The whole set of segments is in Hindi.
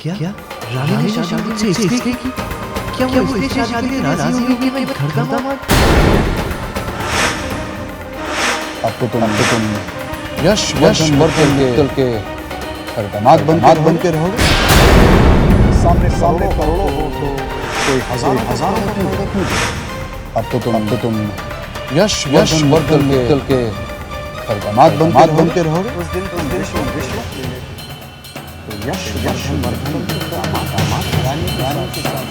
क्या रानी ने शादी से इसलिए की? क्या वो इसलिए शादी के लिए राजी हुई कि मैं घर दामाद? अब तो तुम यश वर्धन के दामाद बन के रहोगे। सामने करोड़ों हो तो कोई हजारों नहीं। अब तो तुम यश वर्धन के दामाद बन के रहोगे। उस दिन तुम यश वर्धन के दामाद रानी के साथ।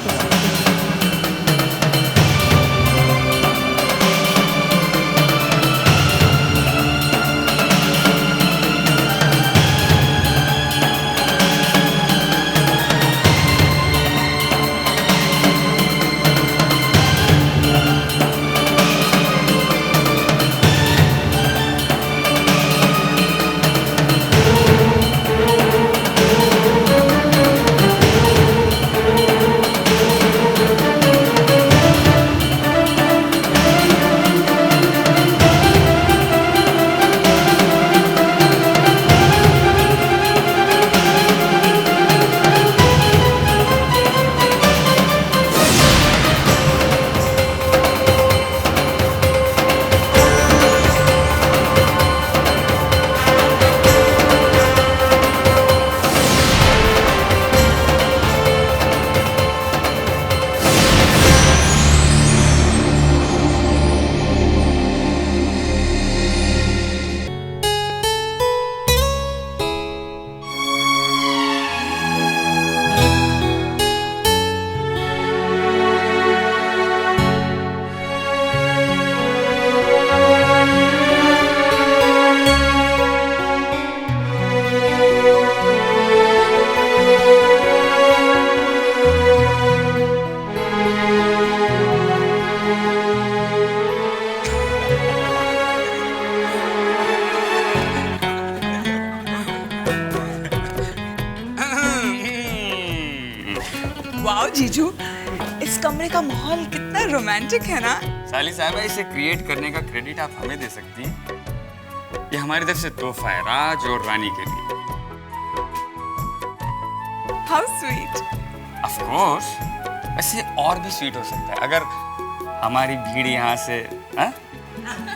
वाओ जीजू, इस कमरे का माहौल कितना रोमांटिक है ना। साली साहबा, इसे क्रिएट करने का क्रेडिट आप हमें दे सकती हैं। ये हमारी तरफ से तोहफा है राज और रानी के लिए। How sweet. ऑफ कोर्स, वैसे और भी स्वीट हो सकता है अगर हमारी भीड़ यहाँ से, है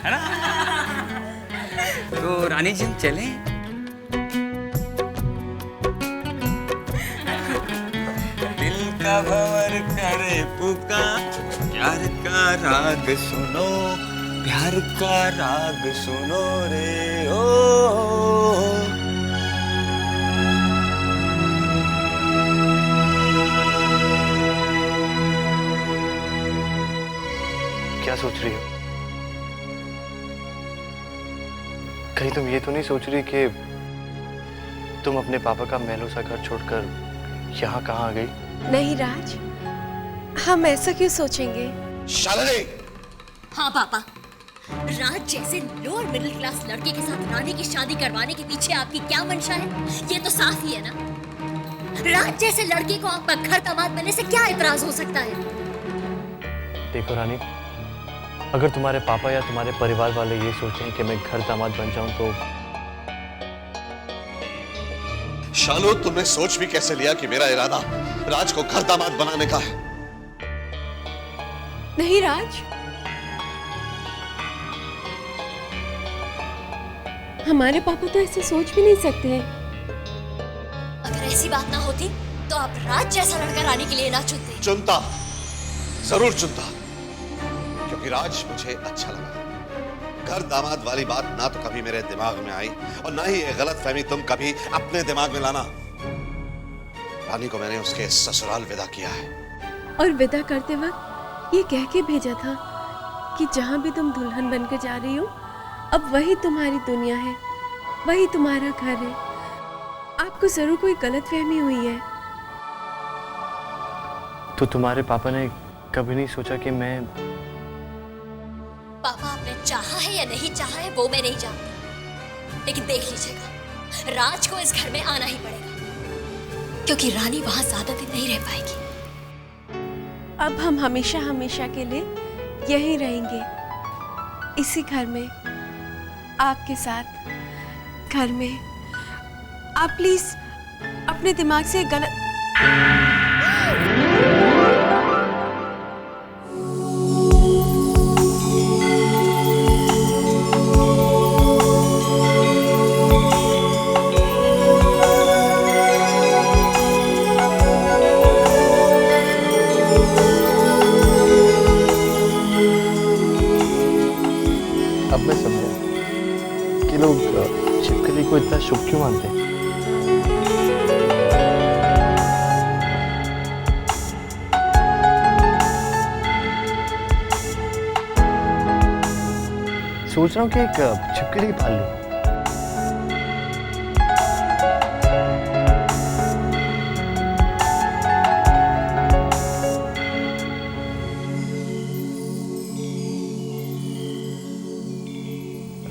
ना? तो रानी जी हम चलें? भंवर करे पुकार, प्यार का राग सुनो, प्यार का राग सुनो रे ओ। क्या सोच रही हो? कहीं तुम ये तो नहीं सोच रही कि तुम अपने पापा का महलों सा घर छोड़कर यहाँ कहाँ आ गई? नहीं राज, हम ऐसा क्यों सोचेंगे? शालिनी! हाँ पापा, राज जैसे लोअर मिडिल क्लास लड़के के साथ रानी की शादी करवाने के पीछे आपकी क्या मंशा है, ये तो साफ ही है ना। राज जैसे लड़के को आपका घर दामाद बनने से क्या इतराज हो सकता है? देखो रानी, अगर तुम्हारे पापा या तुम्हारे परिवार वाले ये सोचें कि मैं घर दामाद बन जाऊं तो शालू, तुमने सोच भी कैसे लिया कि मेरा इरादा राज को घर दामाद बनाने का है? नहीं राज, हमारे पापा तो ऐसे सोच भी नहीं सकते हैं। अगर ऐसी बात ना होती तो आप राज जैसा लड़का रानी के लिए ना चुनते। चुनता, जरूर चुनता, क्योंकि राज मुझे अच्छा लगा। घर दामाद वाली बात ना तो कभी मेरे दिमाग में आई और ना ही ये गलतफहमी तुम कभी अपने दिमाग में लाना। रानी को मैंने उसके ससुराल विदा किया है। और विदा करते वक्त ये कह के भेजा था कि जहाँ भी तुम दुल्हन बनकर जा रही हो, अब वही तुम्हारी दुनिया है, वही तुम्हारा घर है। आपको जरूर कोई गलतफहमी हुई है। तो तुम्हारे पापा ने कभी नहीं सोचा कि मैं... पापा आपने चाहा है या नहीं चाहा है वो मैं नहीं जानती, लेकिन देख लीजिएगा, राज को इस घर में आना ही पड़ेगा, क्योंकि रानी वहां ज्यादा दिन नहीं रह पाएगी। अब हम हमेशा हमेशा के लिए यहीं रहेंगे, इसी घर में, आपके साथ घर में। आप प्लीज अपने दिमाग से गलत अब मैं समझा कि लोग छिपकली को इतना शुभ क्यों मानते हैं। सोच रहा हूँ कि एक छिपकली पाल लूं।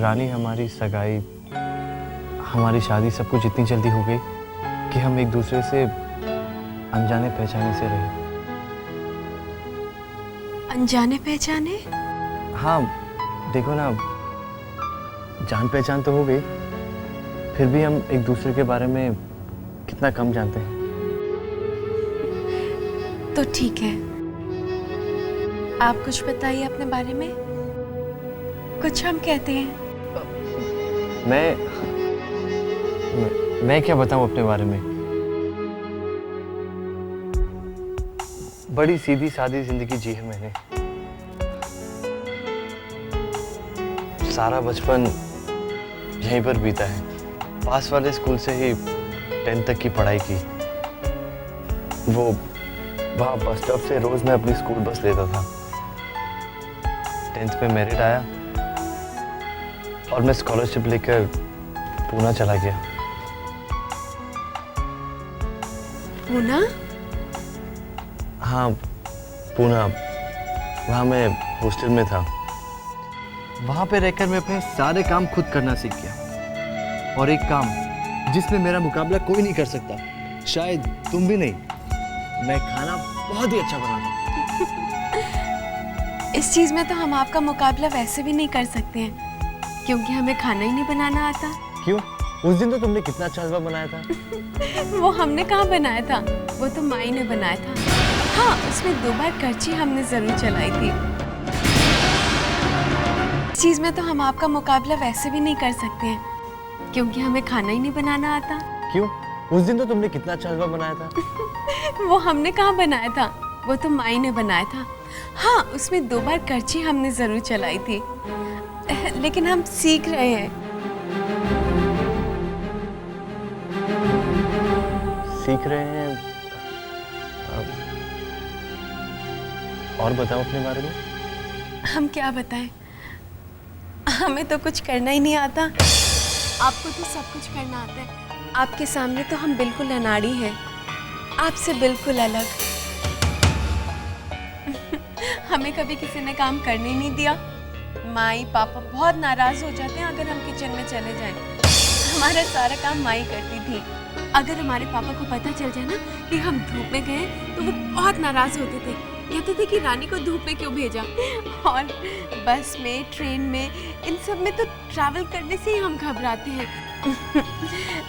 रानी, हमारी सगाई, हमारी शादी, सब कुछ इतनी जल्दी हो गई कि हम एक दूसरे से अनजाने पहचाने से रहे। अनजाने पहचाने? हाँ, देखो ना, जान पहचान तो हो गई, फिर भी हम एक दूसरे के बारे में कितना कम जानते हैं। तो ठीक है, आप कुछ बताइए अपने बारे में। कुछ हम कहते हैं। मैं क्या बताऊं अपने बारे में। बड़ी सीधी सादी जिंदगी जी है मैंने। सारा बचपन यहीं पर बीता है। पास वाले स्कूल से ही 10th तक की पढ़ाई की। वो वहाँ बस स्टॉप से रोज मैं अपनी स्कूल बस लेता था। 10th में मेरिट आया और मैं स्कॉलरशिप लेकर पूना चला गया। पूना? हाँ, पूना। वहाँ मैं हॉस्टल में था। वहाँ पे रहकर मैं अपने सारे काम खुद करना सीख गया। और एक काम जिसमें मेरा मुकाबला कोई नहीं कर सकता, शायद तुम भी नहीं, मैं खाना बहुत ही अच्छा बनाता हूँ। इस चीज में तो हम आपका मुकाबला वैसे भी नहीं कर सकते हैं, क्योंकि हमें खाना ही नहीं बनाना आता। क्यों? उस दिन तो तुमने कितना अच्छा हलवा बनाया था। वो हमने कहाँ बनाया था, वो तो माई ने बनाया था। हाँ, उसमें 2 बार करछी हमने जरूर चलाई थी। इस चीज में तो हम आपका मुकाबला वैसे भी नहीं कर सकते हैं, क्योंकि हमें खाना ही नहीं बनाना आता। क्यों? उस दिन तो तुमने कितना अच्छा हलवा बनाया था। वो हमने कहाँ बनाया था, वो तो माई ने बनाया था। हाँ, उसमें 2 बार करछी हमने जरूर चलाई थी, लेकिन हम सीख रहे हैं। सीख रहे हैं। और बताओ अपने बारे में। हम क्या बताएं, हमें तो कुछ करना ही नहीं आता। आपको तो सब कुछ करना आता है। आपके सामने तो हम बिल्कुल अनाड़ी हैं, आपसे बिल्कुल अलग। हमें कभी किसी ने काम करने नहीं दिया। माई पापा बहुत नाराज हो जाते हैं अगर हम किचन में चले जाएं। हमारा सारा काम माई करती थी। अगर हमारे पापा को पता चल जाए ना कि हम धूप में गए तो वो बहुत नाराज होते थे। कहते थे कि रानी को धूप में क्यों भेजा। और बस में, ट्रेन में, इन सब में तो ट्रैवल करने से ही हम घबराते हैं।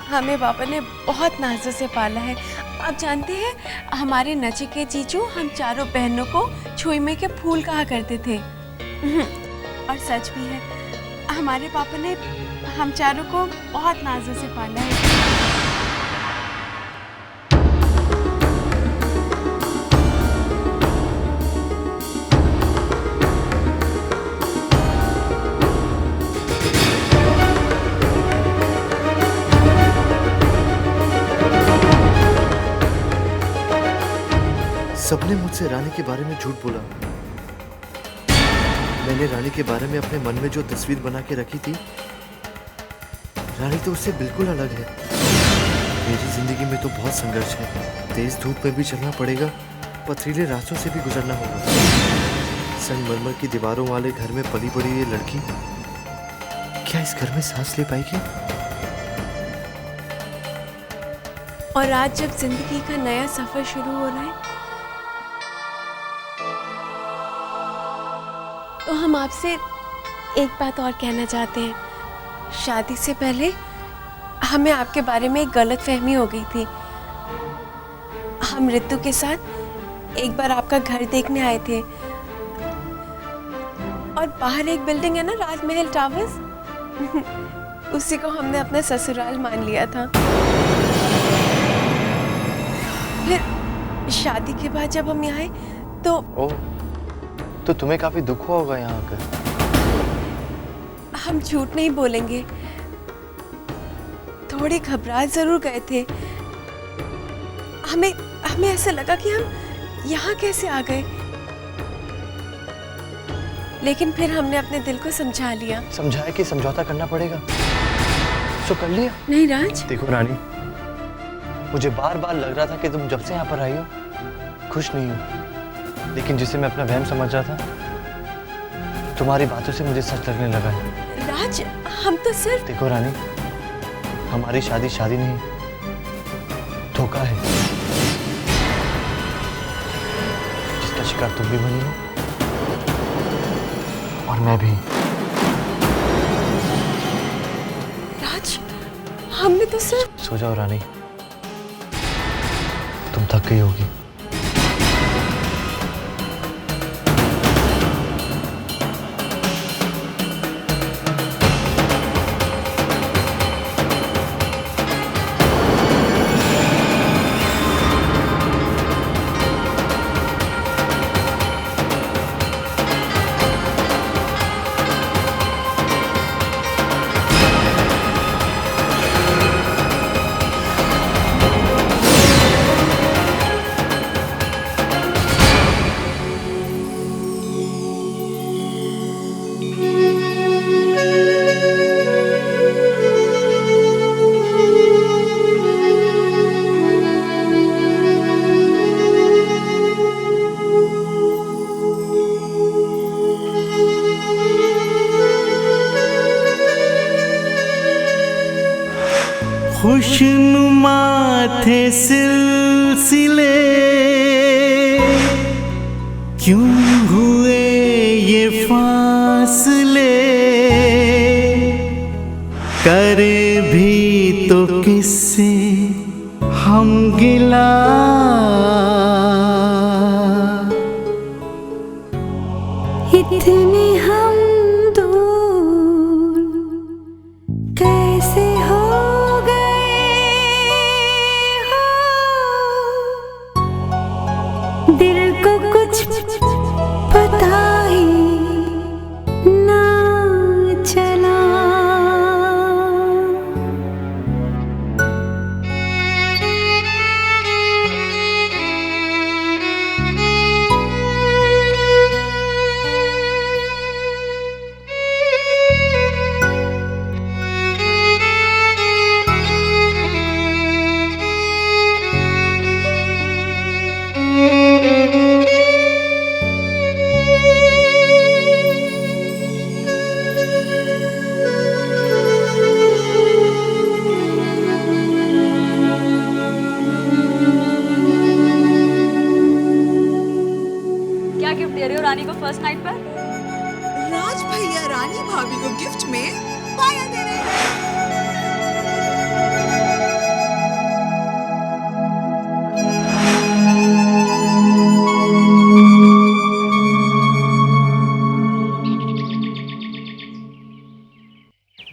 हमें पापा ने बहुत नाजों से पाला है। आप जानते हैं, हमारे नचिकेत जीजू हम चारों बहनों को छुई में के फूल कहा करते थे। और सच भी है, हमारे पापा ने हम चारों को बहुत नाजों से पाला है। सबने मुझसे रानी के बारे में झूठ बोला। मैंने रानी के बारे में अपने मन में जो तस्वीर बना के रखी थी, रानी तो उससे बिल्कुल अलग है। मेरी जिंदगी में तो बहुत संघर्ष है। तेज धूप में भी चलना पड़ेगा, पथरीले रास्तों से भी गुजरना होगा। संगमरमर की दीवारों वाले घर में पली बड़ी ये लड़की क्या इस घर में सांस ले पाएगी? और आज जब जिंदगी का नया सफर शुरू हो रहा है, तो हम आपसे एक बात और कहना चाहते हैं। शादी से पहले हमें आपके बारे में एक गलतफहमी हो गई थी। हम ऋतु के साथ एक बार आपका घर देखने आए थे और बाहर एक बिल्डिंग है ना, राजमहल टावर्स, उसी को हमने अपना ससुराल मान लिया था। फिर शादी के बाद जब हम यहाँ आए तो ओह, तो तुम्हें काफी दुख हुआ होगा यहाँ आकर। हम झूठ नहीं बोलेंगे, थोड़े घबरा जरूर गए थे। हमें ऐसा लगा कि हम यहाँ कैसे आ गए, लेकिन फिर हमने अपने दिल को समझा लिया। समझाया कि समझौता करना पड़ेगा, तो कर लिया। नहीं राज, देखो रानी, मुझे बार बार लग रहा था कि तुम जब से यहाँ पर आई हो खुश नहीं हो, लेकिन जिसे मैं अपना वहम समझ रहा था, तुम्हारी बातों से मुझे सच लगने लगा है। राज, हम तो सिर्फ... देखो रानी, हमारी शादी शादी नहीं, धोखा है, जिसका शिकार तुम भी बनी हो और मैं भी। राज, हमने तो सिर्फ... सो जाओ रानी, तुम थक गई होगी। खुशनुमा थे सिलसिले, क्यों हुए ये फासले, करे भी तो किससे हम गिला, इतने हम दूर कैसे हो गए हो, दिल को कुछ पता ही ना चला। क्या गिफ्ट दे रहे हो रानी को फर्स्ट नाइट पर? राज भैया रानी भाभी को गिफ्ट में पायल दे रहे हैं।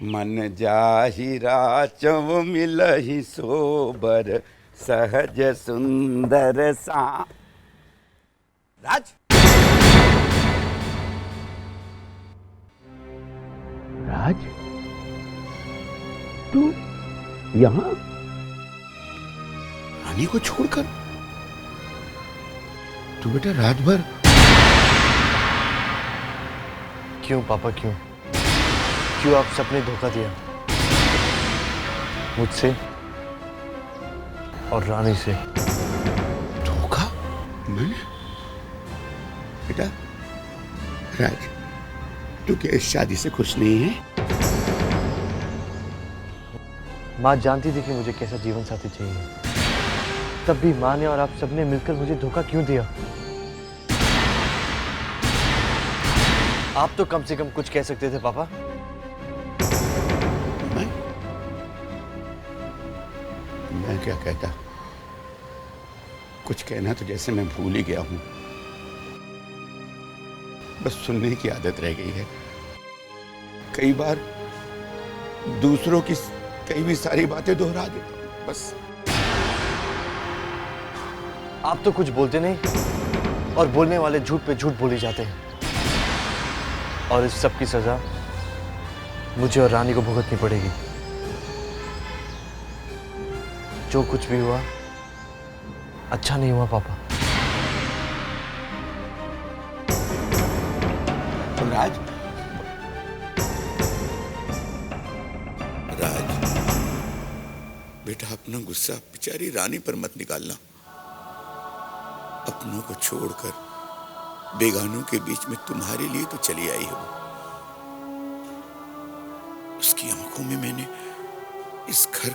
मन जाहिरा चव मिलहि सोबर सहज सुंदर सा। राज, राज, तू यहाँ रानी को छोड़कर? तू बेटा रात भर क्यों पापा, क्यों क्यों आप सबने धोखा दिया मुझसे और रानी से? धोखा? मैंने? बेटा राज, तू क्या इस शादी से खुश नहीं है? माँ जानती थी कि मुझे कैसा जीवन साथी चाहिए, तब भी माँ ने और आप सबने मिलकर मुझे धोखा क्यों दिया? आप तो कम से कम कुछ कह सकते थे पापा। मैं क्या कहता? कुछ कहना तो जैसे मैं भूल ही गया हूं, बस सुनने की आदत रह गई है। कई बार दूसरों की कई भी सारी बातें दोहरा देता हूं बस। आप तो कुछ बोलते नहीं और बोलने वाले झूठ पे झूठ बोले जाते हैं, और इस सब की सजा मुझे और रानी को भुगतनी पड़ेगी। जो कुछ भी हुआ अच्छा नहीं हुआ पापा। राज, बेटा अपना गुस्सा बेचारी रानी पर मत निकालना। अपनों को छोड़कर बेगानों के बीच में तुम्हारे लिए तो चली आई है वो। उसकी आंखों में मैंने इस घर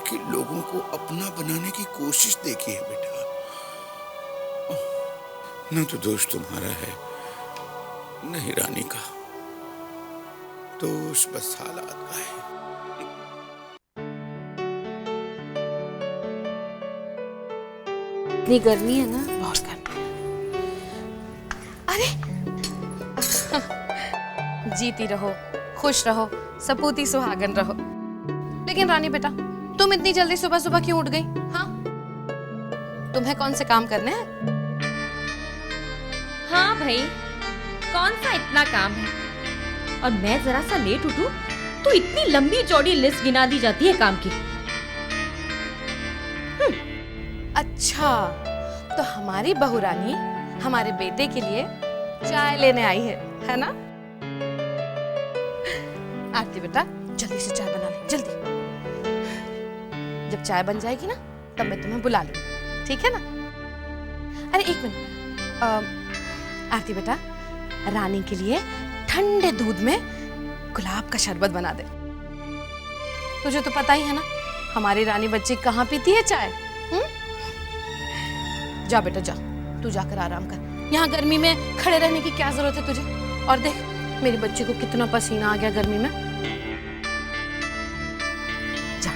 के लोगों को अपना बनाने की कोशिश देखी है बेटा। न तो दोष तुम्हारा है न ही रानी का, दोष बस हालात का है। इतनी गर्मी है ना? बहुत गर्मी है। अरे जीती रहो, खुश रहो, सपूती सुहागन रहो। लेकिन रानी बेटा, तुम इतनी जल्दी सुबह सुबह क्यों उठ गई? हाँ, तुम्हें कौन से काम करने हैं? हाँ भाई, कौन सा इतना काम है? और मैं जरा सा लेट उठूं तो इतनी लंबी चौड़ी लिस्ट गिना दी जाती है काम की। अच्छा, तो हमारी बहू रानी हमारे बेटे के लिए चाय लेने आई है ना? आरती बेटा, जल्दी से चाय बना ले, जल्दी। जब चाय बन जाएगी ना, तब मैं तुम्हें बुला लूंगी, ठीक है ना? अरे एक मिनट, आरती बेटा, रानी के लिए ठंडे दूध में गुलाब का शरबत बना दे। तुझे तो पता ही है ना, हमारी रानी बच्ची कहाँ पीती है चाय। जा बेटा जा, तू जाकर आराम कर। यहाँ गर्मी में खड़े रहने की क्या जरूरत है तुझे? और देख, मेरी बच्ची को कितना पसीना आ गया गर्मी में। जा,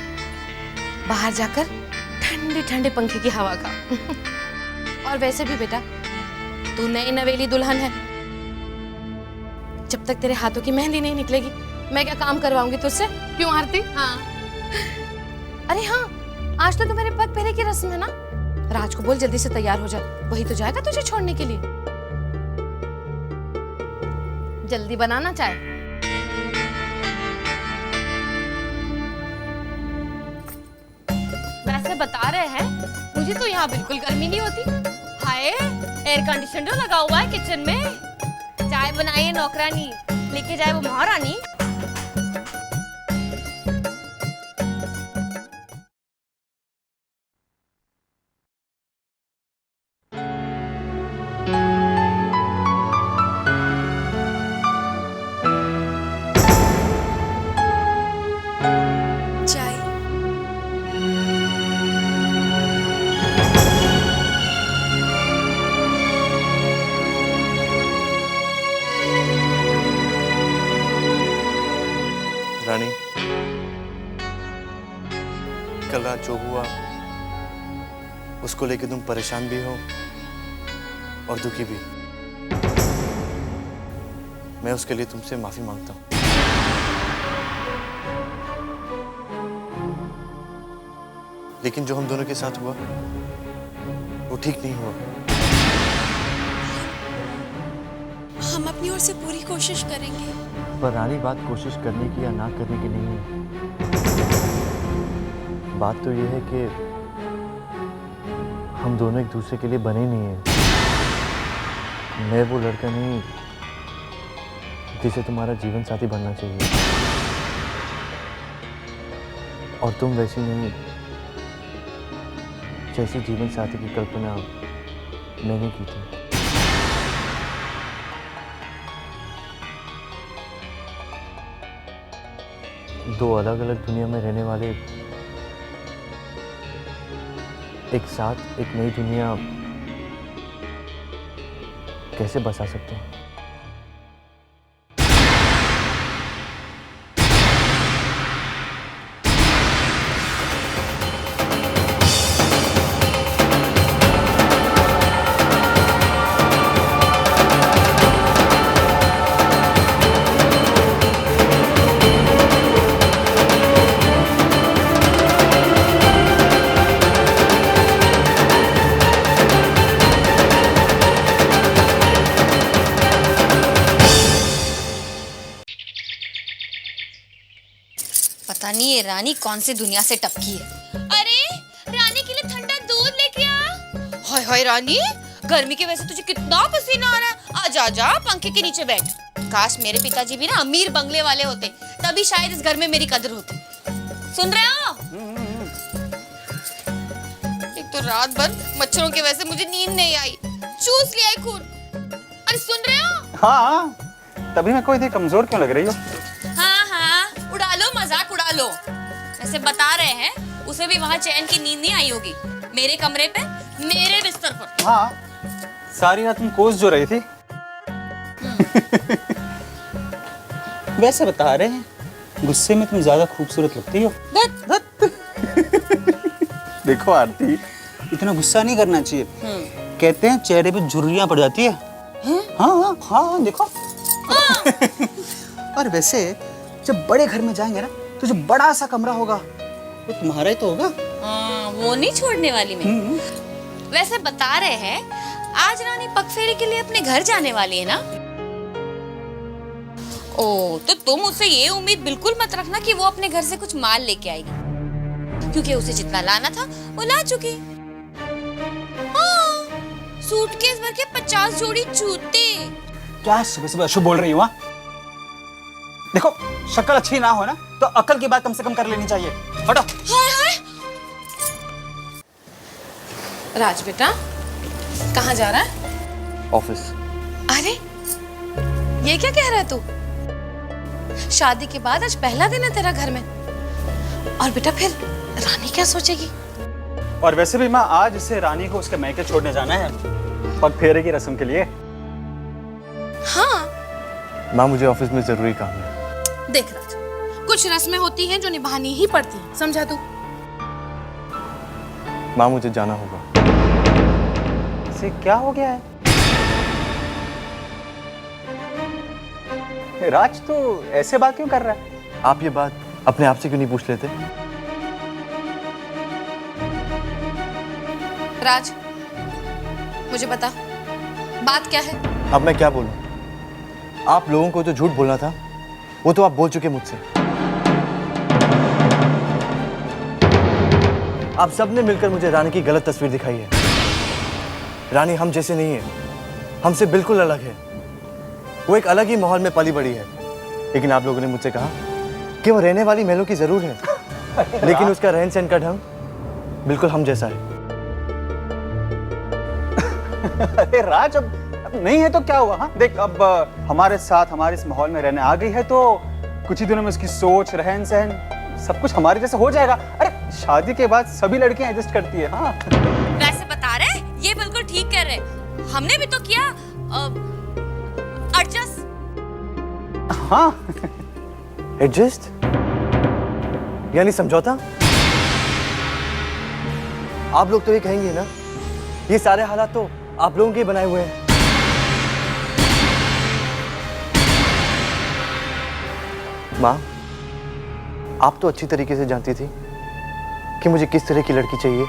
बाहर जाकर ठंडे ठंडे पंखे की हवा खा। और वैसे भी बेटा, तू नई नवेली दुल्हन है, जब तक तेरे हाथों की मेहंदी नहीं निकलेगी, मैं क्या काम करवाऊंगी तुझसे? क्यों आरती? हाँ। अरे हाँ, आज तो मेरे पग फेरे की रस्म है ना। राज को बोल जल्दी से तैयार हो जाए, वही तो जाएगा तुझे छोड़ने के लिए। जल्दी बनाना चाहे। वैसे बता रहे हैं, मुझे तो यहाँ बिल्कुल गर्मी नहीं होती। हाय, एयर कंडीशनर लगा हुआ है किचन में। चाय बनाइए नौकरानी, लेके जाए वो महारानी। रानी, कल रात जो हुआ उसको लेकर तुम परेशान भी हो और दुखी भी। मैं उसके लिए तुमसे माफी मांगता हूं। लेकिन जो हम दोनों के साथ हुआ वो ठीक नहीं हुआ। हम अपनी ओर से पूरी कोशिश करेंगे। पर रानी, बात कोशिश करने की या ना करने की नहीं है। बात तो ये है कि हम दोनों एक दूसरे के लिए बने नहीं हैं। मैं वो लड़का नहीं जिसे तुम्हारा जीवन साथी बनना चाहिए, और तुम वैसी नहीं जैसे जीवन साथी की कल्पना मैंने की थी। दो अलग अलग दुनिया में रहने वाले एक साथ एक नई दुनिया कैसे बसा सकते हैं? जानी ये रानी कौन सी दुनिया से टपकी है। अरे रानी के लिए ठंडा दूध लेके आ। हाय हाय रानी, गर्मी की वजह से तुझे कितना पसीना आ रहा है। आजा आजा पंखे के नीचे बैठ। काश मेरे पिताजी भी ना अमीर बंगले वाले होते, तभी शायद इस घर में मेरी कदर होती। सुन रहे हो? एक तो रात भर मच्छरों की वजह से मुझे नींद नहीं आई, चूस लिया है खून। अरे सुन रहे हो? हाँ, तभी मैं कोई इतनी कमजोर क्यों लग रही हो? हाँ हाँ, उड़ा लो मजाक उड़ा लो। ऐसे बता रहे हैं उसे भी वहाँ चैन की नींद नहीं आई होगी, मेरे कमरे पे मेरे बिस्तर पर। हाँ, सारी रात तुम कोस जो रही थी। वैसे बता रहे हैं, गुस्से में तुम ज्यादा खूबसूरत लगती हो। देखो आरती, इतना गुस्सा नहीं करना चाहिए। कहते हैं चेहरे पे झुर्रियां पड़ जाती है। हाँ हाँ हाँ, देखो। और वैसे जब बड़े घर में जाएंगे ना, तो जो बड़ा सा कमरा होगा वो तुम्हारा ही तो होगा। वो नहीं छोड़ने वाली मैं। वैसे बता रहे हैं आज रानी पगफेरे के लिए अपने घर जाने वाली है ना? ओ, तो तुम उससे ये उम्मीद बिल्कुल मत रखना कि वो अपने घर से कुछ माल लेके आएगी, क्योंकि उसे जितना लाना था वो ला चुकी। हाँ, सूटकेस भर के 50 जोड़ी जूते। क्या सुबह सुबह अशुभ बोल रही हो? देखो, शक्ल अच्छी ना हो ना तो अकल की बात कम से कम कर लेनी चाहिए। हटो। हाय हाय। राज बेटा, कहाँ जा रहा है? ऑफिस। अरे, ये क्या कह रहा है तू? शादी के बाद आज पहला दिन है तेरा घर में, और बेटा फिर रानी क्या सोचेगी? और वैसे भी माँ, आज इसे रानी को उसके मायके छोड़ने जाना है पगफेरे की रस्म के लिए। हाँ माँ, मुझे ऑफिस में जरूरी काम है। देख राज, कुछ रस्में होती हैं जो निभानी ही पड़ती हैं, समझा तू? माँ, मुझे जाना होगा। इसे क्या हो गया है? राज तो ऐसे बात क्यों कर रहा है? आप ये बात अपने आप से क्यों नहीं पूछ लेते? राज, मुझे बता, बात क्या है? अब मैं क्या बोलूं? आप लोगों को जो झूठ बोलना था वो तो आप बोल चुके मुझसे। आप सबने मिलकर मुझे रानी की गलत तस्वीर दिखाई है। रानी हम जैसे नहीं है, हमसे बिल्कुल अलग है। वो एक अलग ही माहौल में पली बड़ी है। लेकिन आप लोगों ने मुझसे कहा कि वो रहने वाली महलों की जरूर है, लेकिन उसका रहन सहन का ढंग बिल्कुल हम जैसा है। अरे राज, अब नहीं है तो क्या हुआ? हाँ देख, अब हमारे साथ हमारे इस माहौल में रहने आ गई है तो कुछ ही दिनों में उसकी सोच, रहन सहन सब कुछ हमारे जैसे हो जाएगा। अरे शादी के बाद सभी लड़कियां एडजस्ट करती है। हाँ, वैसे बता रहे ये बिल्कुल ठीक कह रहे, हमने भी तो किया एडजस्ट। हाँ, एडजस्ट यानी समझौता? आप लोग तो ये कहेंगे ना, ये सारे हालात तो आप लोगों के बनाए हुए हैं। माँ, आप तो अच्छी तरीके से जानती थी कि मुझे किस तरह की लड़की चाहिए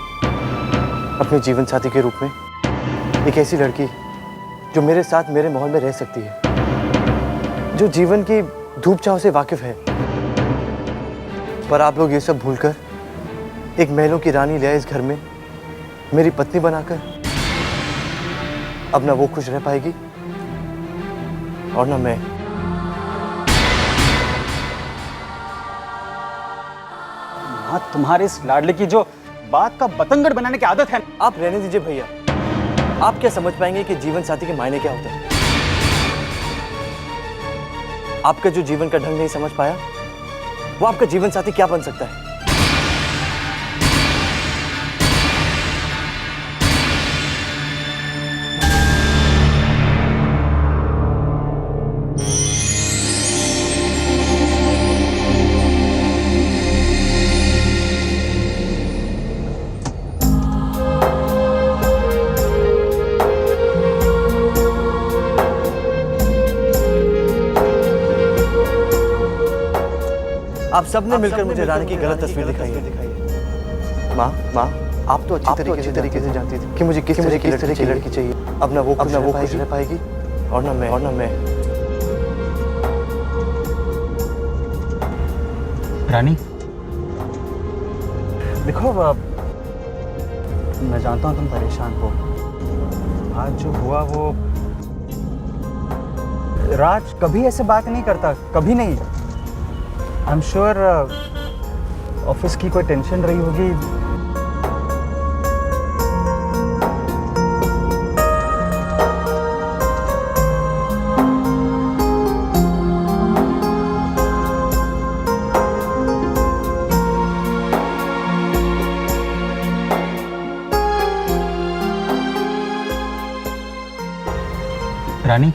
अपने जीवन साथी के रूप में। एक ऐसी लड़की जो मेरे साथ मेरे माहौल में रह सकती है, जो जीवन की धूप छांव से वाकिफ है। पर आप लोग ये सब भूलकर एक महलों की रानी ले आए इस घर में मेरी पत्नी बनाकर। अब ना वो खुश रह पाएगी और ना मैं। हाँ, तुम्हारे इस लाडले की जो बात का बतंगड़ बनाने की आदत है। आप रहने दीजिए भैया, आप क्या समझ पाएंगे कि जीवन साथी के मायने क्या होते हैं? आपका जो जीवन का ढंग नहीं समझ पाया, वो आपका जीवन साथी क्या बन सकता है? आप सबने मिलकर मुझे रानी की गलत तस्वीर दिखाई है। माँ, आप तो अच्छी तरीके से जानती थी कि मुझे किस तरह की लड़की चाहिए। अब ना वो खुश रह पाएगी और ना मैं। रानी, देखो मैं जानता हूँ तुम परेशान हो। आज जो हुआ वो, राज कभी ऐसे बात नहीं करता, कभी नहीं। आई एम श्योर ऑफिस की कोई टेंशन रही होगी। रानी,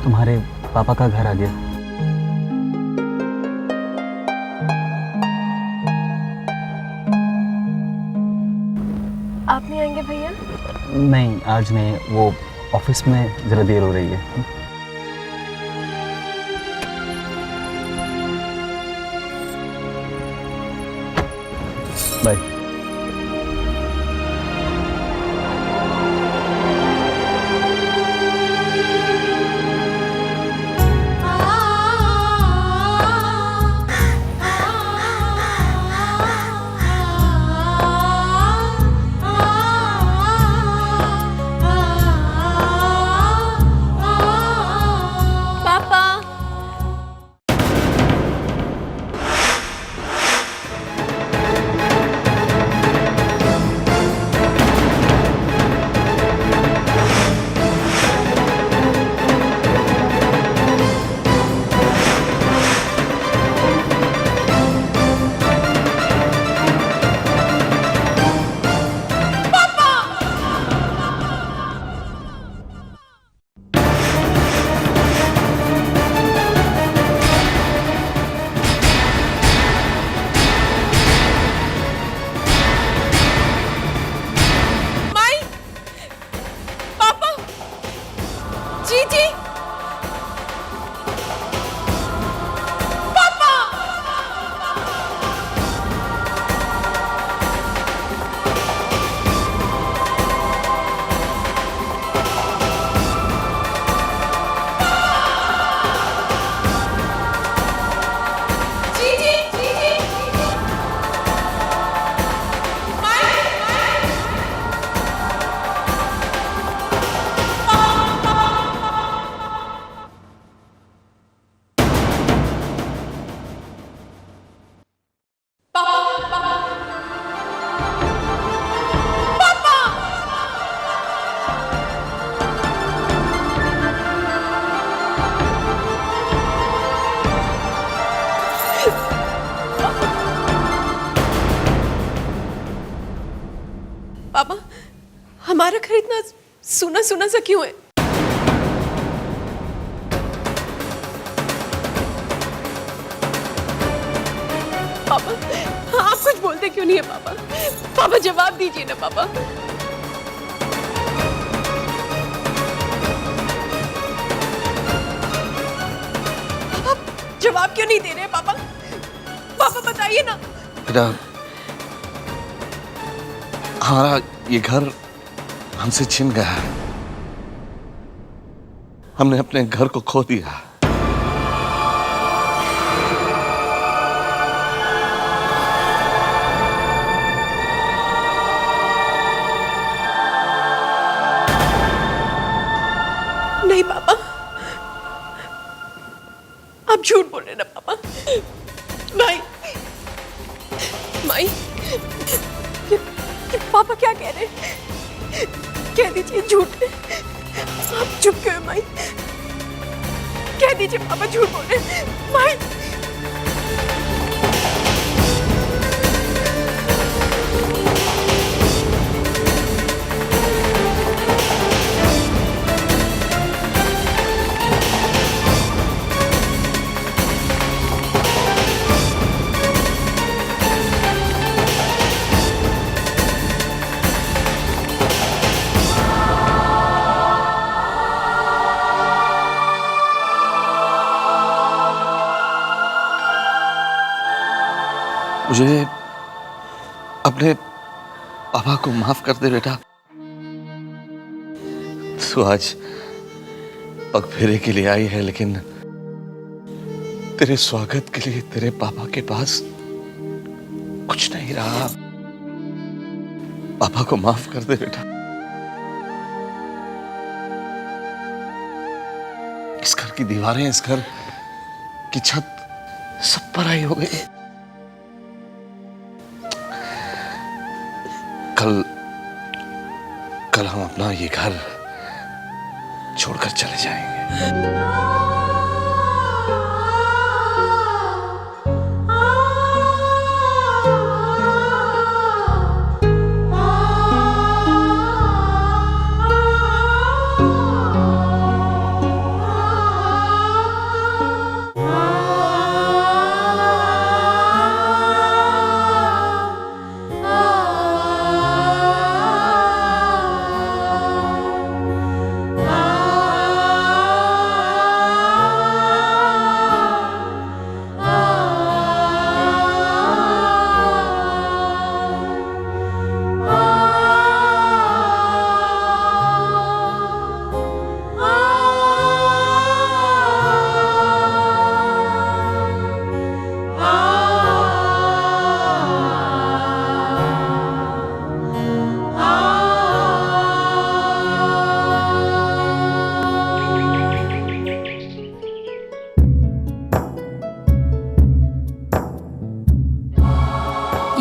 तुम्हारे पापा का घर आ गया। आप नहीं आएंगे भैया? नहीं, आज नहीं, वो ऑफिस में जरा देर हो रही है। बाय। पापा, हमारा घर इतना सुना सुना सा क्यों है? पापा, आप कुछ बोलते क्यों नहीं है पापा? पापा जवाब दीजिए ना पापा। पापा जवाब क्यों नहीं दे रहे पापा? पापा बताइए ना। बेटा, हमारा ये घर हमसे छिन गया है। हमने अपने घर को खो दिया। नहीं पापा, आप झूठ बोल रहे ना पापा। माई, माई, पापा क्या कह रहे हैं? कह दीजिए झूठ है। आप चुप क्यों है माई? कह दीजिए पापा झूठ बोल रहे हैं। माई, मुझे अपने पापा को माफ कर दे बेटा। तू आज पग फेरे के लिए आई है, लेकिन तेरे स्वागत के लिए तेरे पापा के पास कुछ नहीं रहा। पापा को माफ कर दे बेटा। इस घर की दीवारें, इस घर की छत सब पराई हो गई। कल हम अपना ये घर छोड़कर चले जाएंगे।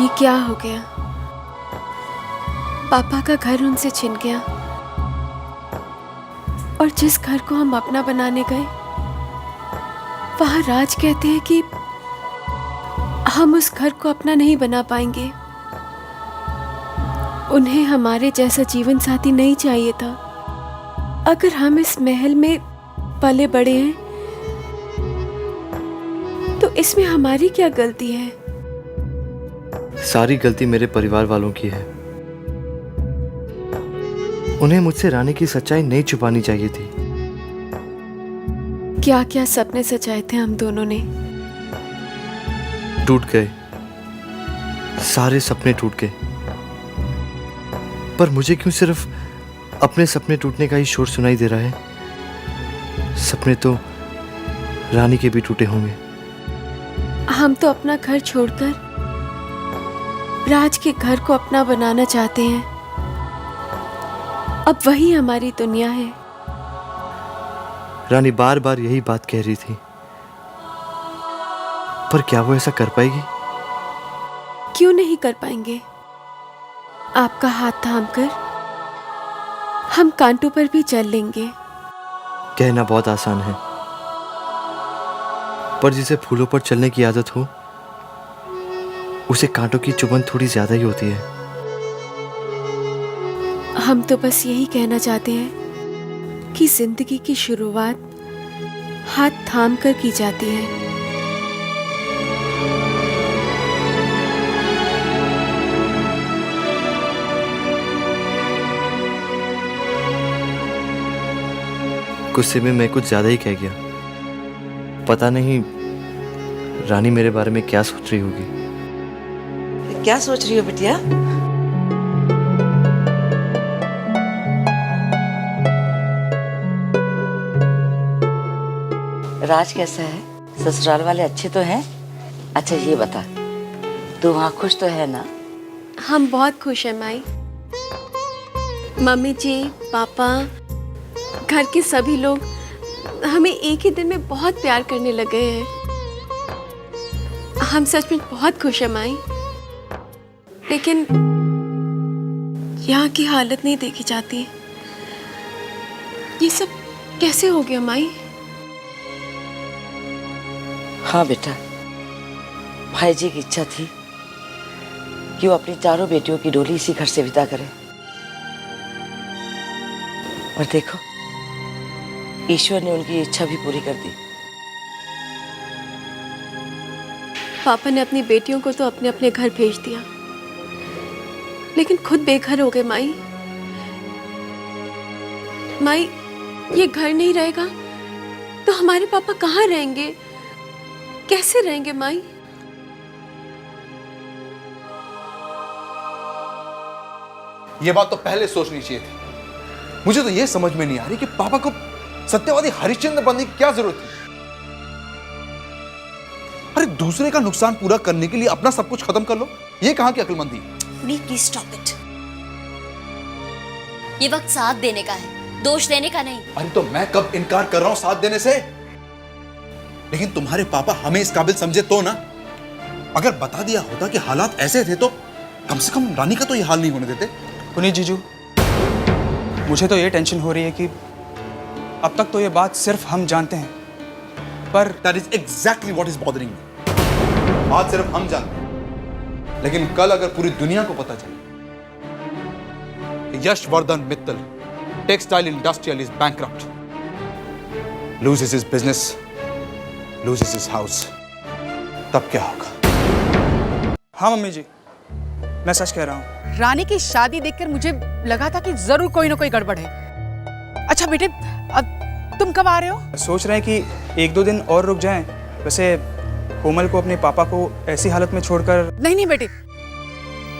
ये क्या हो गया? पापा का घर उनसे छिन गया और जिस घर को हम अपना बनाने गए वहां राज कहते हैं कि हम उस घर को अपना नहीं बना पाएंगे। उन्हें हमारे जैसा जीवन साथी नहीं चाहिए था। अगर हम इस महल में पले बड़े हैं तो इसमें हमारी क्या गलती है? सारी गलती मेरे परिवार वालों की है। उन्हें मुझसे रानी की सच्चाई नहीं छुपानी चाहिए थी। क्या क्या सपने सजाए थे हम दोनों ने। टूट गए, सारे सपने टूट गए। पर मुझे क्यों सिर्फ अपने सपने टूटने का ही शोर सुनाई दे रहा है? सपने तो रानी के भी टूटे होंगे। हम तो अपना घर छोड़कर राज के घर को अपना बनाना चाहते हैं। अब वही हमारी दुनिया है। रानी बार बार यही बात कह रही थी, पर क्या वो ऐसा कर पाएगी? क्यों नहीं कर पाएंगे? आपका हाथ थामकर हम कांटों पर भी चल लेंगे। कहना बहुत आसान है, पर जिसे फूलों पर चलने की आदत हो उसे कांटों की चुभन थोड़ी ज्यादा ही होती है। हम तो बस यही कहना चाहते हैं कि जिंदगी की शुरुआत हाथ थाम कर की जाती है। गुस्से में मैं कुछ ज्यादा ही कह गया। पता नहीं रानी मेरे बारे में क्या सोच रही होगी। क्या सोच रही हो बिटिया? राज कैसा है? ससुराल वाले अच्छे तो हैं? अच्छा ये बता, तू वहाँ खुश तो है ना? हम बहुत खुश हैं माई। मम्मी जी, पापा, घर के सभी लोग हमें एक ही दिन में बहुत प्यार करने लगे हैं। हम सच में बहुत खुश हैं माई। लेकिन यहाँ की हालत नहीं देखी जाती। ये सब कैसे हो गया माई? हाँ बेटा, भाई जी की इच्छा थी कि वो अपनी चारों बेटियों की डोली इसी घर से विदा करे। और देखो, ईश्वर ने उनकी इच्छा भी पूरी कर दी। पापा ने अपनी बेटियों को तो अपने अपने घर भेज दिया, लेकिन खुद बेघर हो गए माई। माई, ये घर नहीं रहेगा तो हमारे पापा कहाँ रहेंगे? कैसे रहेंगे माई? ये बात तो पहले सोचनी चाहिए थी। मुझे तो ये समझ में नहीं आ रही कि पापा को सत्यवादी हरिश्चंद्र बनने की क्या जरूरत थी। अरे दूसरे का नुकसान पूरा करने के लिए अपना सब कुछ खत्म कर लो, ये कहाँ की अक्लमंदी है? Puneet please stop it. ये वक्त साथ देने का है, दोष देने का नहीं। अरे तो मैं कब इनकार कर रहा हूं साथ देने से? लेकिन तुम्हारे पापा हमें इस काबिल समझे तो ना। अगर बता दिया होता कि हालात ऐसे थे तो कम से कम रानी का तो ये हाल नहीं होने देते। पुनीत जीजू, मुझे तो ये टेंशन हो रही है कि अब तक तो ये बात सिर्फ हम जानते हैं, पर that is exactly what is bothering me. आज सिर्फ हम जानते हैं, लेकिन कल अगर पूरी दुनिया को पता चले Yashvardhan Mittal, textile industrial, is bankrupt, loses his business, loses his house, तब क्या होगा? हाँ मम्मी जी, मैं सच कह रहा हूँ। रानी की शादी देखकर मुझे लगा था कि जरूर कोई ना कोई गड़बड़ है। अच्छा बेटे, अब तुम कब आ रहे हो? सोच रहे हैं कि 1-2 दिन और रुक जाएं। वैसे कोमल को अपने पापा को ऐसी हालत में छोड़कर। नहीं बेटे,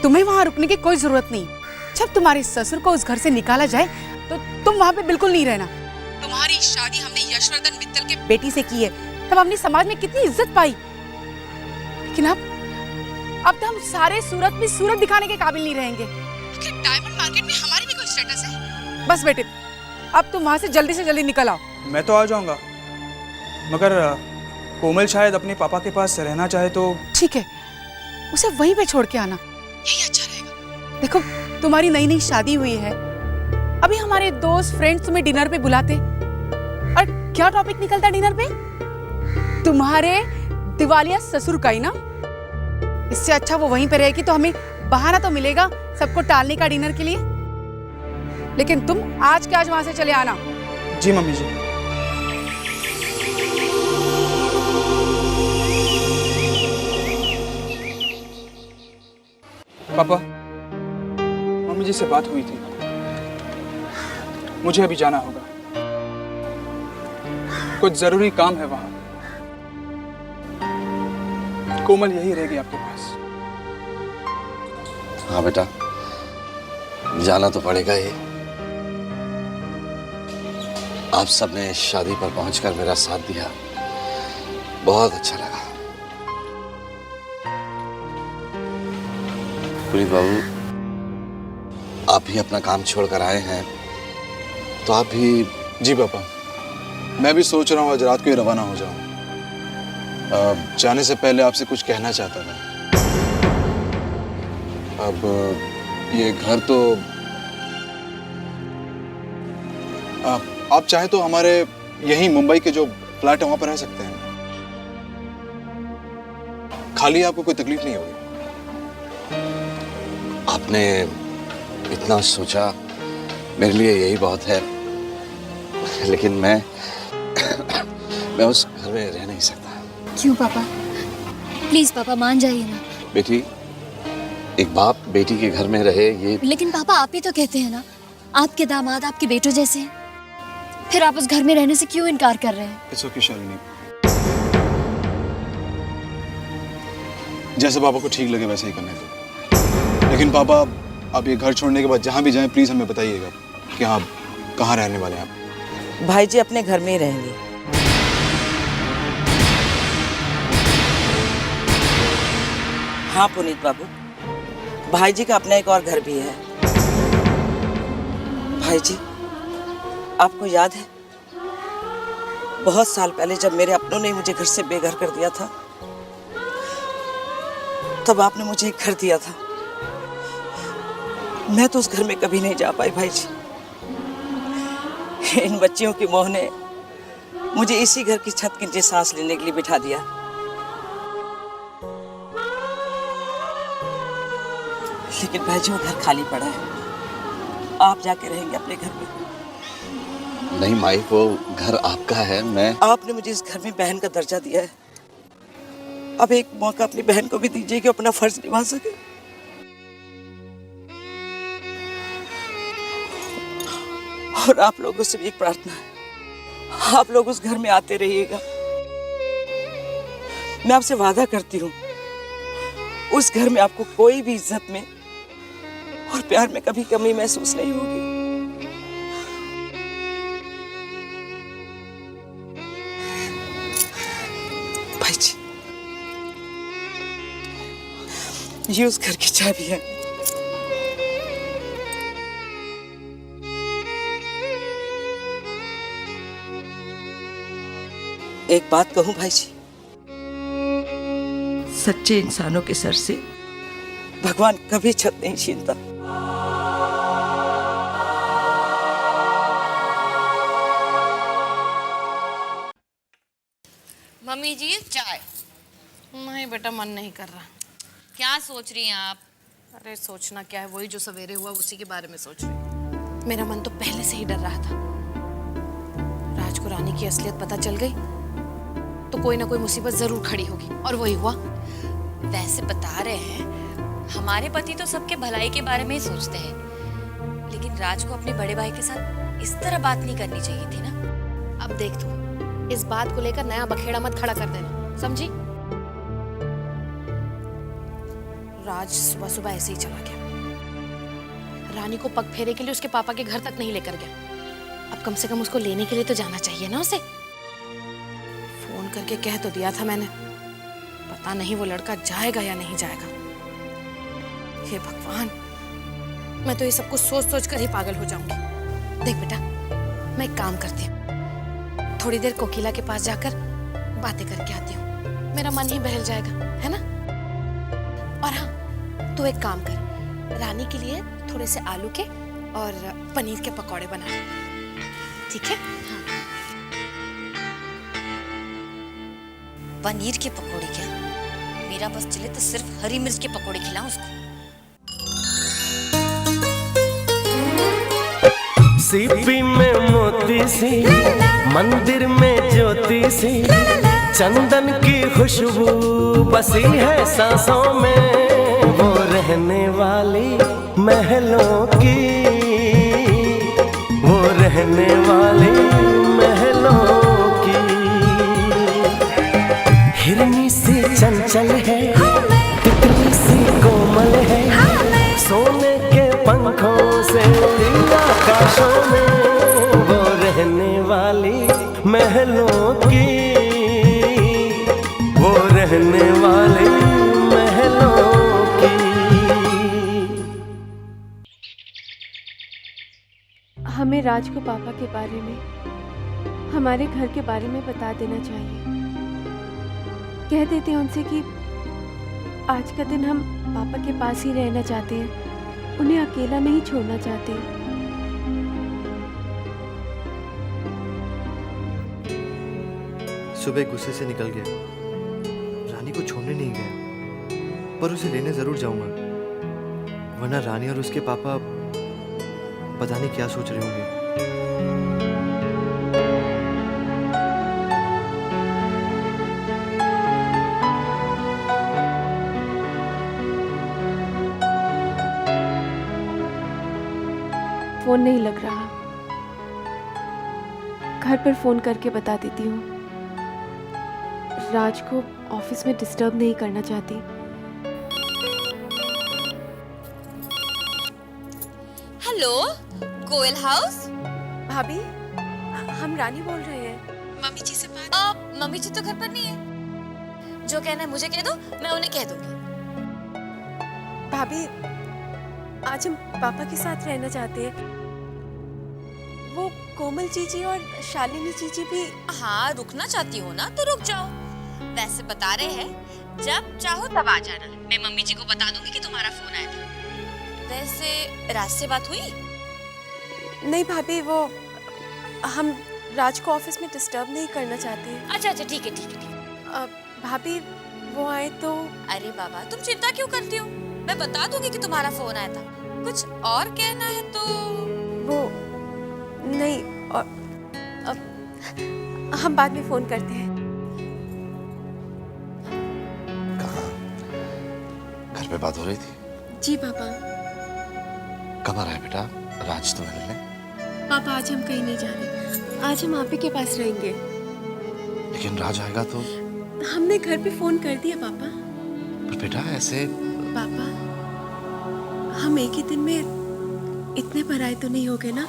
तुम्हें वहां रुकने की कोई जरूरत नहीं। जब तुम्हारे ससुर को उस घर से निकाला जाए तो तुम वहां पे बिल्कुल नहीं रहना। तुम्हारी शादी हमने यशवर्धन मित्तल के बेटी से की है, तब हमने समाज में कितनी इज्जत पाई। लेकिन अब तो हम सारे सूरत में सूरत दिखाने के काबिल नहीं रहेंगे। डायमंड मार्केट में हमारी भी कोई स्टेटस है? बस बेटे, अब तुम वहां से जल्दी निकल आओ। मैं तो आ जाऊंगा, मगर कोमल शायद अपने पापा के पास रहना चाहे तो। ठीक है, उसे वहीं पे छोड़ के आना, यही अच्छा रहेगा। देखो, तुम्हारी नई शादी हुई है, अभी हमारे दोस्त फ्रेंड्स तुम्हें डिनर पे बुलाते, और क्या टॉपिक निकलता डिनर पे? तुम्हारे दिवालिया ससुर का ही ना। इससे अच्छा वो वहीं पे रहेगी तो हमें बहाना तो मिलेगा सबको टालने का डिनर के लिए। लेकिन तुम आज के आज वहां से चले आना। जी मम्मी जी। पापा, मम्मी जी से बात हुई थी, मुझे अभी जाना होगा, कुछ जरूरी काम है वहां। कोमल यही रहेगी आपके पास। हाँ बेटा, जाना तो पड़ेगा ही। आप सबने शादी पर पहुंचकर मेरा साथ दिया, बहुत अच्छा लगा। पुनीत बाबू, आप भी अपना काम छोड़कर आए हैं, तो आप भी। जी पापा, मैं भी सोच रहा हूँ आज रात को ही रवाना हो जाऊँ। जाने से पहले आपसे कुछ कहना चाहता था। अब ये घर तो आप चाहे तो हमारे यहीं मुंबई के जो फ्लैट है वहां पर रह सकते हैं। खाली आपको कोई तकलीफ नहीं होगी। आपने इतना सोचा, मेरे लिए यही बहुत है। लेकिन मैं उस घर में रह नहीं सकता। क्यों पापा? प्लीज पापा मान जाइए ना। बेटी, एक बाप बेटी के घर में रहे, ये। लेकिन पापा, आप ही तो कहते हैं ना, आपके दामाद आपके बेटों जैसे हैं। फिर आप उस घर में रहने से क्यों इनकार कर रहे हैं? इट्स ओके शालिनी, जैसे पापा को ठीक लगे वैसे ही करने दो। लेकिन पापा, आप ये घर छोड़ने के बाद जहाँ भी जाएं प्लीज हमें बताइएगा कि आप कहाँ रहने वाले हैं। आप भाई जी अपने घर में ही रहेंगे। हाँ पुनीत बाबू, भाई जी का अपना एक और घर भी है। भाई जी, आपको याद है बहुत साल पहले जब मेरे अपनों ने मुझे घर से बेघर कर दिया था, तब आपने मुझे एक घर दिया था। मैं तो उस घर में कभी नहीं जा पाई भाई जी। इन बच्चियों की मोह ने मुझे इसी घर की छत के नीचे सांस लेने के लिए बिठा दिया। लेकिन भाई जी, वो घर खाली पड़ा है, आप जाके रहेंगे अपने घर में। नहीं माई, वो घर आपका है। आपने मुझे इस घर में बहन का दर्जा दिया है, अब एक मौका अपनी बहन को भी दीजिए कि अपना फर्ज निभा सके। और आप लोगों से भी एक प्रार्थना है, आप लोग उस घर में आते रहिएगा। मैं आपसे वादा करती हूँ, उस घर में आपको कोई भी इज्जत में और प्यार में कभी कमी महसूस नहीं होगी। भाई जी, ये उस घर की चाबी है। एक बात कहूं भाई जी, सच्चे इंसानों के सर से भगवान कभी छत नहीं छीनता। मम्मी जी चाय। नहीं बेटा मन नहीं कर रहा। क्या सोच रही हैं आप? अरे सोचना क्या है, वही जो सवेरे हुआ उसी के बारे में सोच रही। मेरा मन तो पहले से ही डर रहा था। राज को रानी की असलियत पता चल गई तो कोई ना कोई मुसीबत जरूर खड़ी होगी, और वही हुआ। वैसे बता रहे हैं हमारे पति तो सबके भलाई के बारे में ही सोचते हैं, लेकिन राज को अपने बड़े भाई के साथ इस तरह बात नहीं करनी चाहिए थी ना। अब देख तू इस बात को लेकर नया बखेड़ा मत खड़ा कर देना, समझी? राज सुबह सुबह ऐसे ही चला गया। रानी को पग फेरे के लिए उसके पापा के घर तक नहीं लेकर गया। अब कम से कम उसको लेने के लिए तो जाना चाहिए ना उसे। फोन करके कह तो दिया था मैंने, पता नहीं वो लड़का जाएगा या नहीं जाएगा। हे भगवान, मैं तो ये सब कुछ सोच सोच कर ही पागल हो जाऊंगी। देख बेटा, मैं एक काम करती हूँ, थोड़ी देर कोकिला के पास जाकर बातें करके आती हूँ। मेरा मन ही बहल जाएगा, है ना? और हाँ, तू एक काम कर, रानी के लिए थोड़े से आलू के और पनीर के पकौड़े बना, ठीक है? हाँ। पनीर के पकौड़े क्या? मेरा बस चले तो सिर्फ हरी मिर्च के पकौड़े खिलाऊं उसको। सीपी में मोती सी, मंदिर में ज्योति सी, चंदन की खुशबू बसी है सांसों में, वो रहने वाली महलों की, वो रहने वाली महलों की। हिरनी सी चंचल है, तितली सी कोमल है, सोने के पंखों से उड़ी आकाशों में, वो रहने वाली महलों की, वो रहने वाली महलों की। हमें राज को पापा के बारे में, हमारे घर के बारे में बता देना चाहिए। कह देते हैं उनसे कि आज का दिन हम पापा के पास ही रहना चाहते हैं, उन्हें अकेला नहीं छोड़ना चाहते। सुबह गुस्से से निकल गया, रानी को छोड़ने नहीं गया, पर उसे लेने जरूर जाऊंगा, वरना रानी और उसके पापा पता नहीं क्या सोच रहे होंगे। फोन नहीं लग रहा, घर पर फोन करके बता देती हूँ। राज को ऑफिस में डिस्टर्ब नहीं करना चाहती। हेलो, कोयल हाउस। भाभी, हम रानी बोल रहे हैं। मम्मी जी से बात। मम्मी जी तो घर पर नहीं है। जो कहना है मुझे कह दो, मैं उन्हें कह दूंगी। भाभी, आज हम पापा के साथ रहना चाहते हैं। वो कोमल जीजी और शालिनी जीजी भी। हाँ, रुकना चाहती हो ना तो रुक जाओ। वैसे बता रहे हैं जब चाहो तब आ जाना। मैं मम्मी जी को बता दूंगी कि तुम्हारा फोन आया था। वैसे राज से बात हुई? नहीं भाभी, वो हम राज को ऑफिस में डिस्टर्ब नहीं करना चाहते। अच्छा अच्छा, ठीक है ठीक है ठीक है। भाभी, वो आए तो। अरे बाबा, तुम चिंता क्यों करती हो? मैं बता दूंगी कि तुम्हारा फोन आया था। कुछ और कहना है तो? वो नहीं, और हम बाद में फोन करते हैं। कहाँ? घर पे बात हो रही थी? जी पापा। कब आ रहा है बेटा राज तुम्हें मिलने? पापा, आज हम कहीं नहीं जा रहे, आज हम आप ही के पास रहेंगे। लेकिन राज आएगा तो? हमने घर पे फोन कर दिया पापा। पर बेटा ऐसे। पापा, हम एक ही दिन में इतने पराए तो नहीं हो गए ना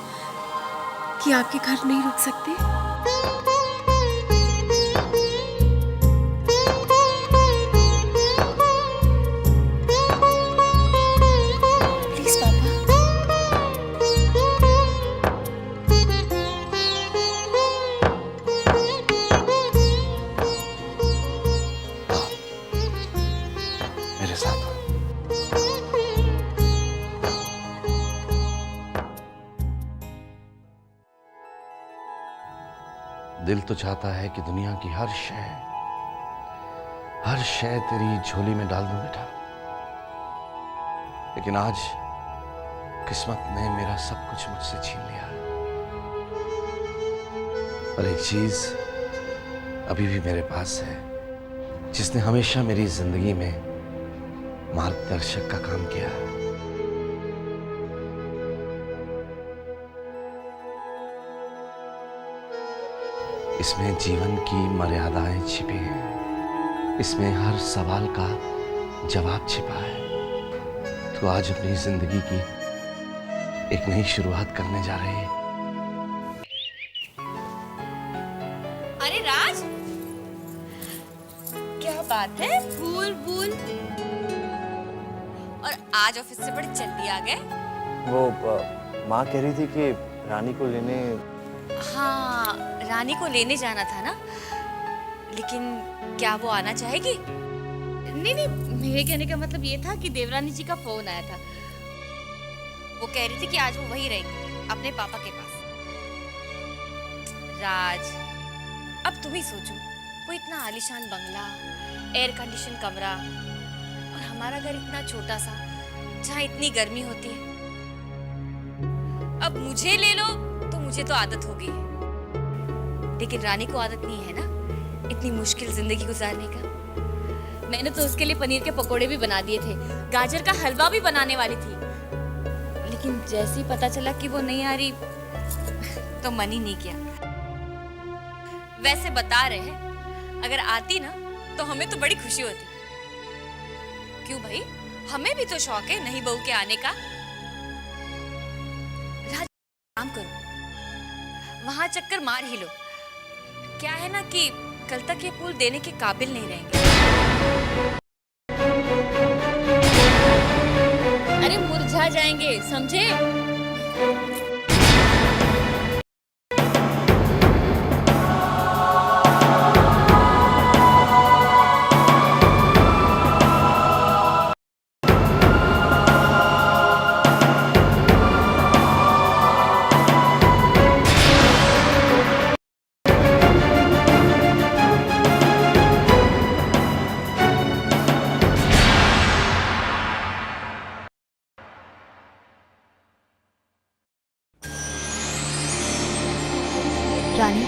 कि आपके घर नहीं रुक सकते। दिल तो चाहता है कि दुनिया की हर शय तेरी झोली में डाल दूं बेटा, लेकिन आज किस्मत ने मेरा सब कुछ मुझसे छीन लिया। पर एक चीज अभी भी मेरे पास है, जिसने हमेशा मेरी जिंदगी में मार्गदर्शक का काम किया। इसमें जीवन की मर्यादाएं छिपी हैं, इसमें हर सवाल का जवाब छिपा है। तो आज अपनी जिंदगी की एक नई शुरुआत करने जा रही है। अरे राज, क्या बात है? फूल फूल। और आज ऑफिस से बड़ी जल्दी आ गए? वो माँ कह रही थी कि रानी को लेने। हाँ, रानी को लेने जाना था ना, लेकिन क्या वो आना चाहेगी? नहीं नहीं, मेरे कहने का मतलब ये था कि देवरानी जी का फोन आया था। वो कह रही थी कि आज वो वहीं रहेगी अपने पापा के पास। राज, अब तुम ही सोचो, वो इतना आलीशान बंगला, एयर कंडीशन कमरा, और हमारा घर इतना छोटा सा जहाँ इतनी गर्मी होती है। अब मुझे ले लो तो मुझे तो आदत हो गई, लेकिन रानी को आदत नहीं है ना इतनी मुश्किल जिंदगी गुजारने का। मैंने तो उसके लिए पनीर के पकोड़े भी बना दिए थे, गाजर का हलवा भी बनाने वाली थी, लेकिन जैसे ही पता चला कि वो नहीं आ रही तो मन ही नहीं किया। वैसे बता रहे हैं, अगर आती ना तो हमें तो बड़ी खुशी होती। क्यों भाई, हमें भी तो शौक है नई बहू के आने का। राज, काम करो, वहां चक्कर मार ही लो। क्या है ना कि कल तक ये फूल देने के काबिल नहीं रहेंगे। अरे मुरझा जाएंगे, समझे? रानी,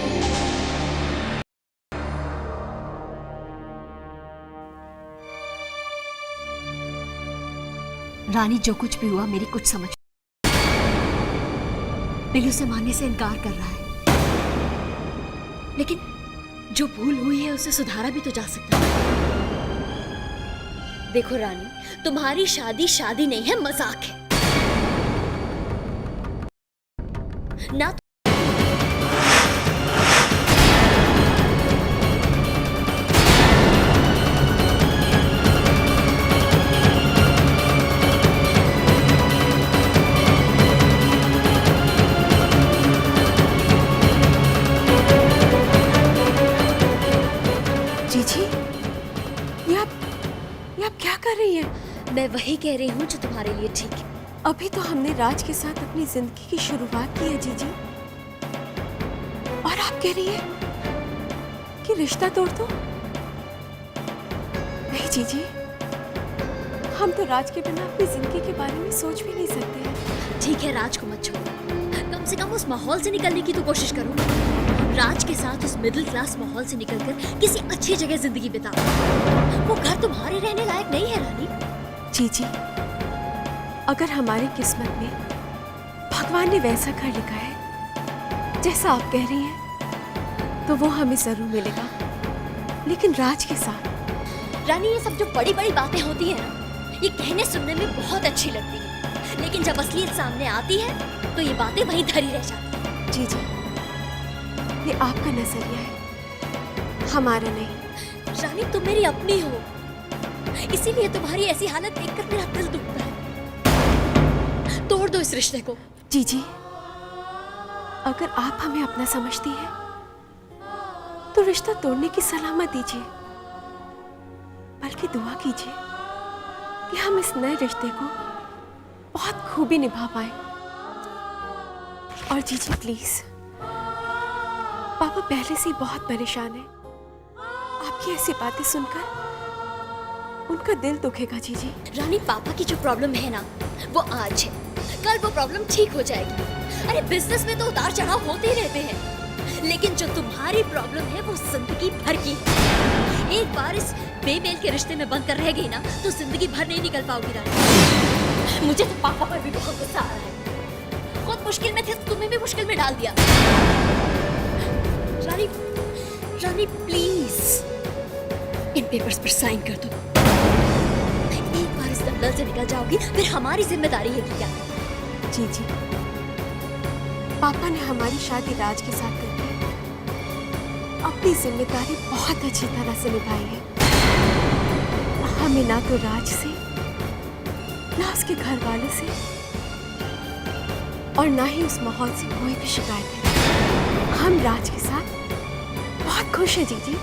रानी जो कुछ भी हुआ मेरी कुछ समझ। बिल्लू से मानने से इनकार कर रहा है, लेकिन जो भूल हुई है उसे सुधारा भी तो जा सकता है। देखो रानी, तुम्हारी शादी शादी नहीं है, मजाक है ना। मैं वही कह रही हूँ जो तुम्हारे लिए ठीक है। अभी तो हमने राज के साथ अपनी जिंदगी की शुरुआत की है जीजी, और आप कह रही है कि रिश्ता तोड़ दो। नहीं जीजी, हम तो राज के बिना अपनी जिंदगी के बारे में सोच भी नहीं सकते हैं। ठीक है, राज को मत छोड़ो, कम से कम उस माहौल से निकलने की तो कोशिश करो। राज के साथ उस मिडिल क्लास माहौल से निकलकर किसी अच्छी जगह जिंदगी बिताओ। वो घर तुम्हारे रहने लायक नहीं है रानी। जीजी, अगर हमारी किस्मत में भगवान ने वैसा घर लिखा है जैसा आप कह रही हैं, तो वो हमें जरूर मिलेगा, लेकिन राज के साथ। रानी, ये सब जो बड़ी बड़ी बातें होती है ना, ये कहने सुनने में बहुत अच्छी लगती है, लेकिन जब असलियत सामने आती है तो ये बातें वहीं धरी रह जाती हैं। जीजी, ये आपका नजरिया है, हमारा नहीं। रानी, तुम मेरी अपनी हो, इसीलिए तुम्हारी ऐसी हालत देखकर मेरा दिल दुखता है। तोड़ दो इस रिश्ते को। जीजी, अगर आप हमें अपना समझती हैं, तो रिश्ता तोड़ने की सलाह मत दीजिए, बल्कि दुआ कीजिए कि हम इस नए रिश्ते को बहुत खूबी निभा पाए। और जीजी प्लीज, पापा पहले से ही बहुत परेशान है। आपकी ऐसी बातें सुनकर उनका दिल दुखेगा जीजी। रानी, पापा की जो प्रॉब्लम है ना, वो आज है, कल वो प्रॉब्लम ठीक हो जाएगी। अरे बिजनेस में तो उतार चढ़ाव होते ही रहते हैं, लेकिन जो तुम्हारी प्रॉब्लम है वो जिंदगी भर की है। एक बार इस बेमेल के रिश्ते में बंद कर रह गई ना, तो जिंदगी भर नहीं निकल पाओगी रानी। मुझे तो पापा पर भी बहुत गुस्सा आ रहा है। खुद मुश्किल में थे तो तुम्हें भी मुश्किल में डाल दिया। रानी, रानी प्लीज इन पेपर्स पर साइन कर दो। एक बार इस दलदल से निकल जाओगी, फिर हमारी जिम्मेदारी है कि क्या? जीजी, पापा ने हमारी शादी राज के साथ करके अपनी जिम्मेदारी बहुत अच्छी तरह से निभाई है। हमें ना तो राज से, ना उसके घर वालों से, और ना ही उस माहौल से कोई भी शिकायत है। हम राज के साथ बहुत खुश हैं जीजी।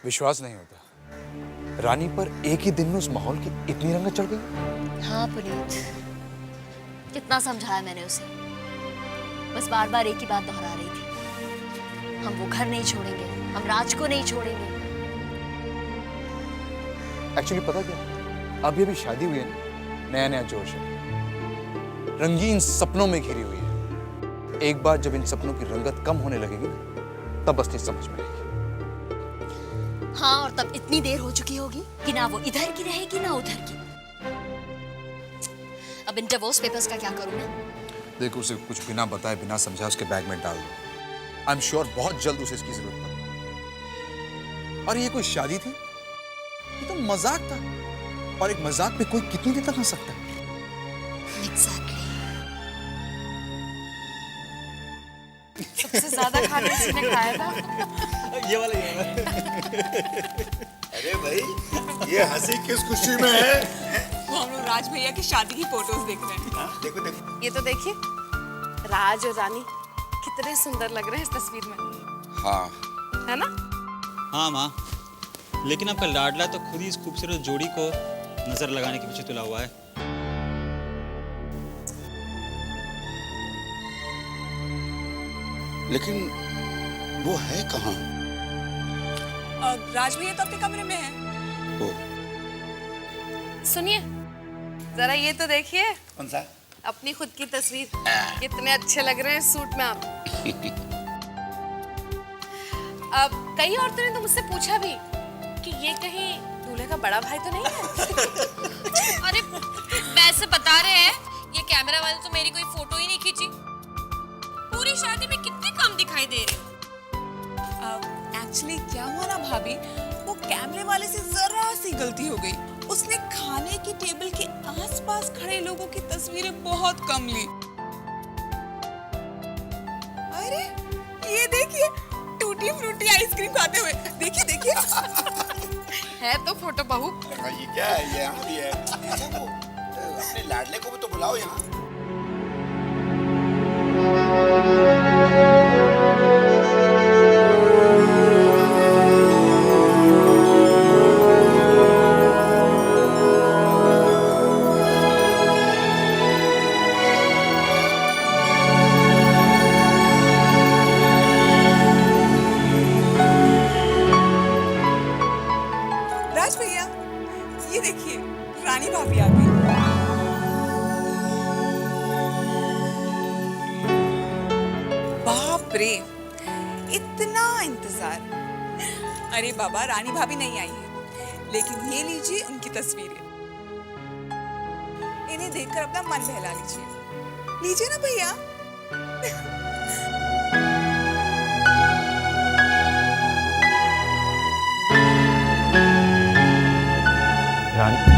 विश्वास नहीं होता, रानी पर एक ही दिन में उस माहौल की इतनी रंगत चढ़ गई। हाँ पुनीत, कितना समझाया मैंने उसे, बस बार बार एक ही बात दोहरा रही थी। हम वो घर नहीं छोड़ेंगे, हम राज को नहीं छोड़ेंगे। एक्चुअली पता क्या, अभी अभी शादी हुई है ना, नया नया जोश है, रंगीन सपनों में घिरी हुई है। एक बार जब इन सपनों की रंगत कम होने लगेगी ना, तब असली समझ में आएगी। हाँ, और तब इतनी देर हो चुकी होगी कि ना वो इधर की रहेगी ना उधर की। अब इन डिवोर्स पेपर्स का क्या करूं मैं? देखो, उसे कुछ बिना बताए बिना समझाए उसके बैग में डाल दो। आई एम श्योर बहुत जल्द उसे इसकी जरूरत पड़ेगी। और ये कोई शादी थी? ये तो मजाक था, और एक मजाक पे कोई कितनी देर तक हंस सकता है? सबसे ज्यादा खाना इसने खाया था। ये वाला अरे भाई, ये हंसी किस खुशी में है? वो हम लोग राज भैया की शादी की फोटोज देख रहे हैं। देखो देखो, ये तो देखिए, राज और रानी कितने सुंदर लग रहे हैं इस तस्वीर में। हाँ, है ना? हाँ माँ, लेकिन आपका लाडला तो खुद ही इस खूबसूरत जोड़ी को नजर लगाने के पीछे तुला हुआ है। लेकिन वो है कहाँ? राज भैया तो अपने कमरे में है। सुनिए, जरा ये तो देखिए। कौन सा? अपनी खुद की तस्वीर। कितने अच्छे लग रहे हैं इस सूट में आप। अब कई औरतों ने तो मुझसे पूछा भी कि ये कहीं दूल्हे का बड़ा भाई तो नहीं है? अरे वैसे बता रहे हैं, ये कैमरा वाले तो मेरी कोई फोटो ही नहीं खींची। पूरी शादी में कितनी कम दिखाई दे रही हो। एक्चुअली क्या हुआ ना भाभी, वो कैमरे वाले से जरा सी गलती हो गई। उसने खाने की टेबल के आसपास खड़े लोगों की तस्वीरें बहुत कम ली। अरे ये देखिए, टूटी फ्रूटी आइसक्रीम खाते हुए। देखिए देखिए। है तो फोटो बहू। ये क्या है? ये यहाँ भी है। अपने लाडले को भी तो बुलाओ यहाँ। राज भैया, ये देखिए, रानी भाभी आ गई। बाप रे, इतना इंतजार। अरे बाबा, रानी भाभी नहीं आई है, लेकिन ये लीजिए उनकी तस्वीरें। इन्हें देखकर अपना मन बहला लीजिए। लीजिए ना भैया। रानी,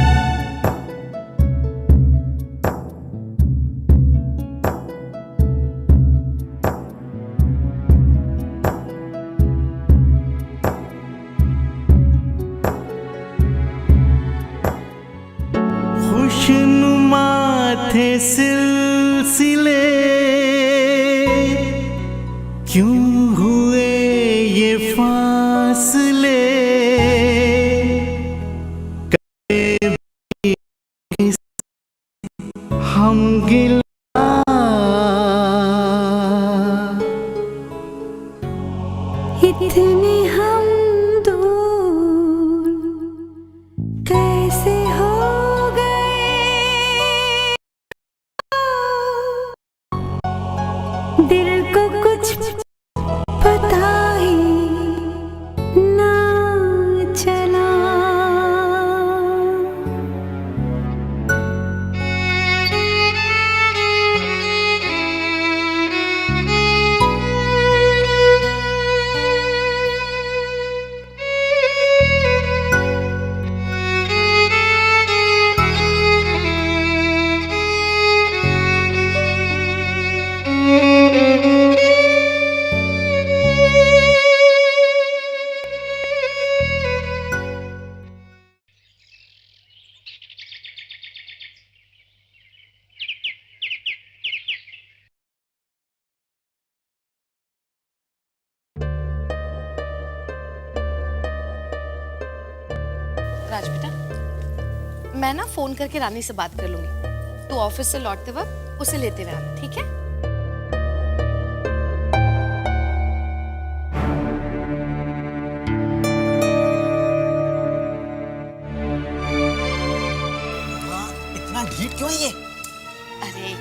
थे सिलसिले, क्यों हुए ये फासले, कभी हम गिला इतने हम दूर कैसे हो गए, दिल को कुछ पता ही ना चला। राज बेटा, मैं ना फोन करके रानी से बात कर लूंगी। तू ऑफिस से लौटते वक्त उसे लेते हुए आना, ठीक है? इतना ढीठ क्यों है ये? अरे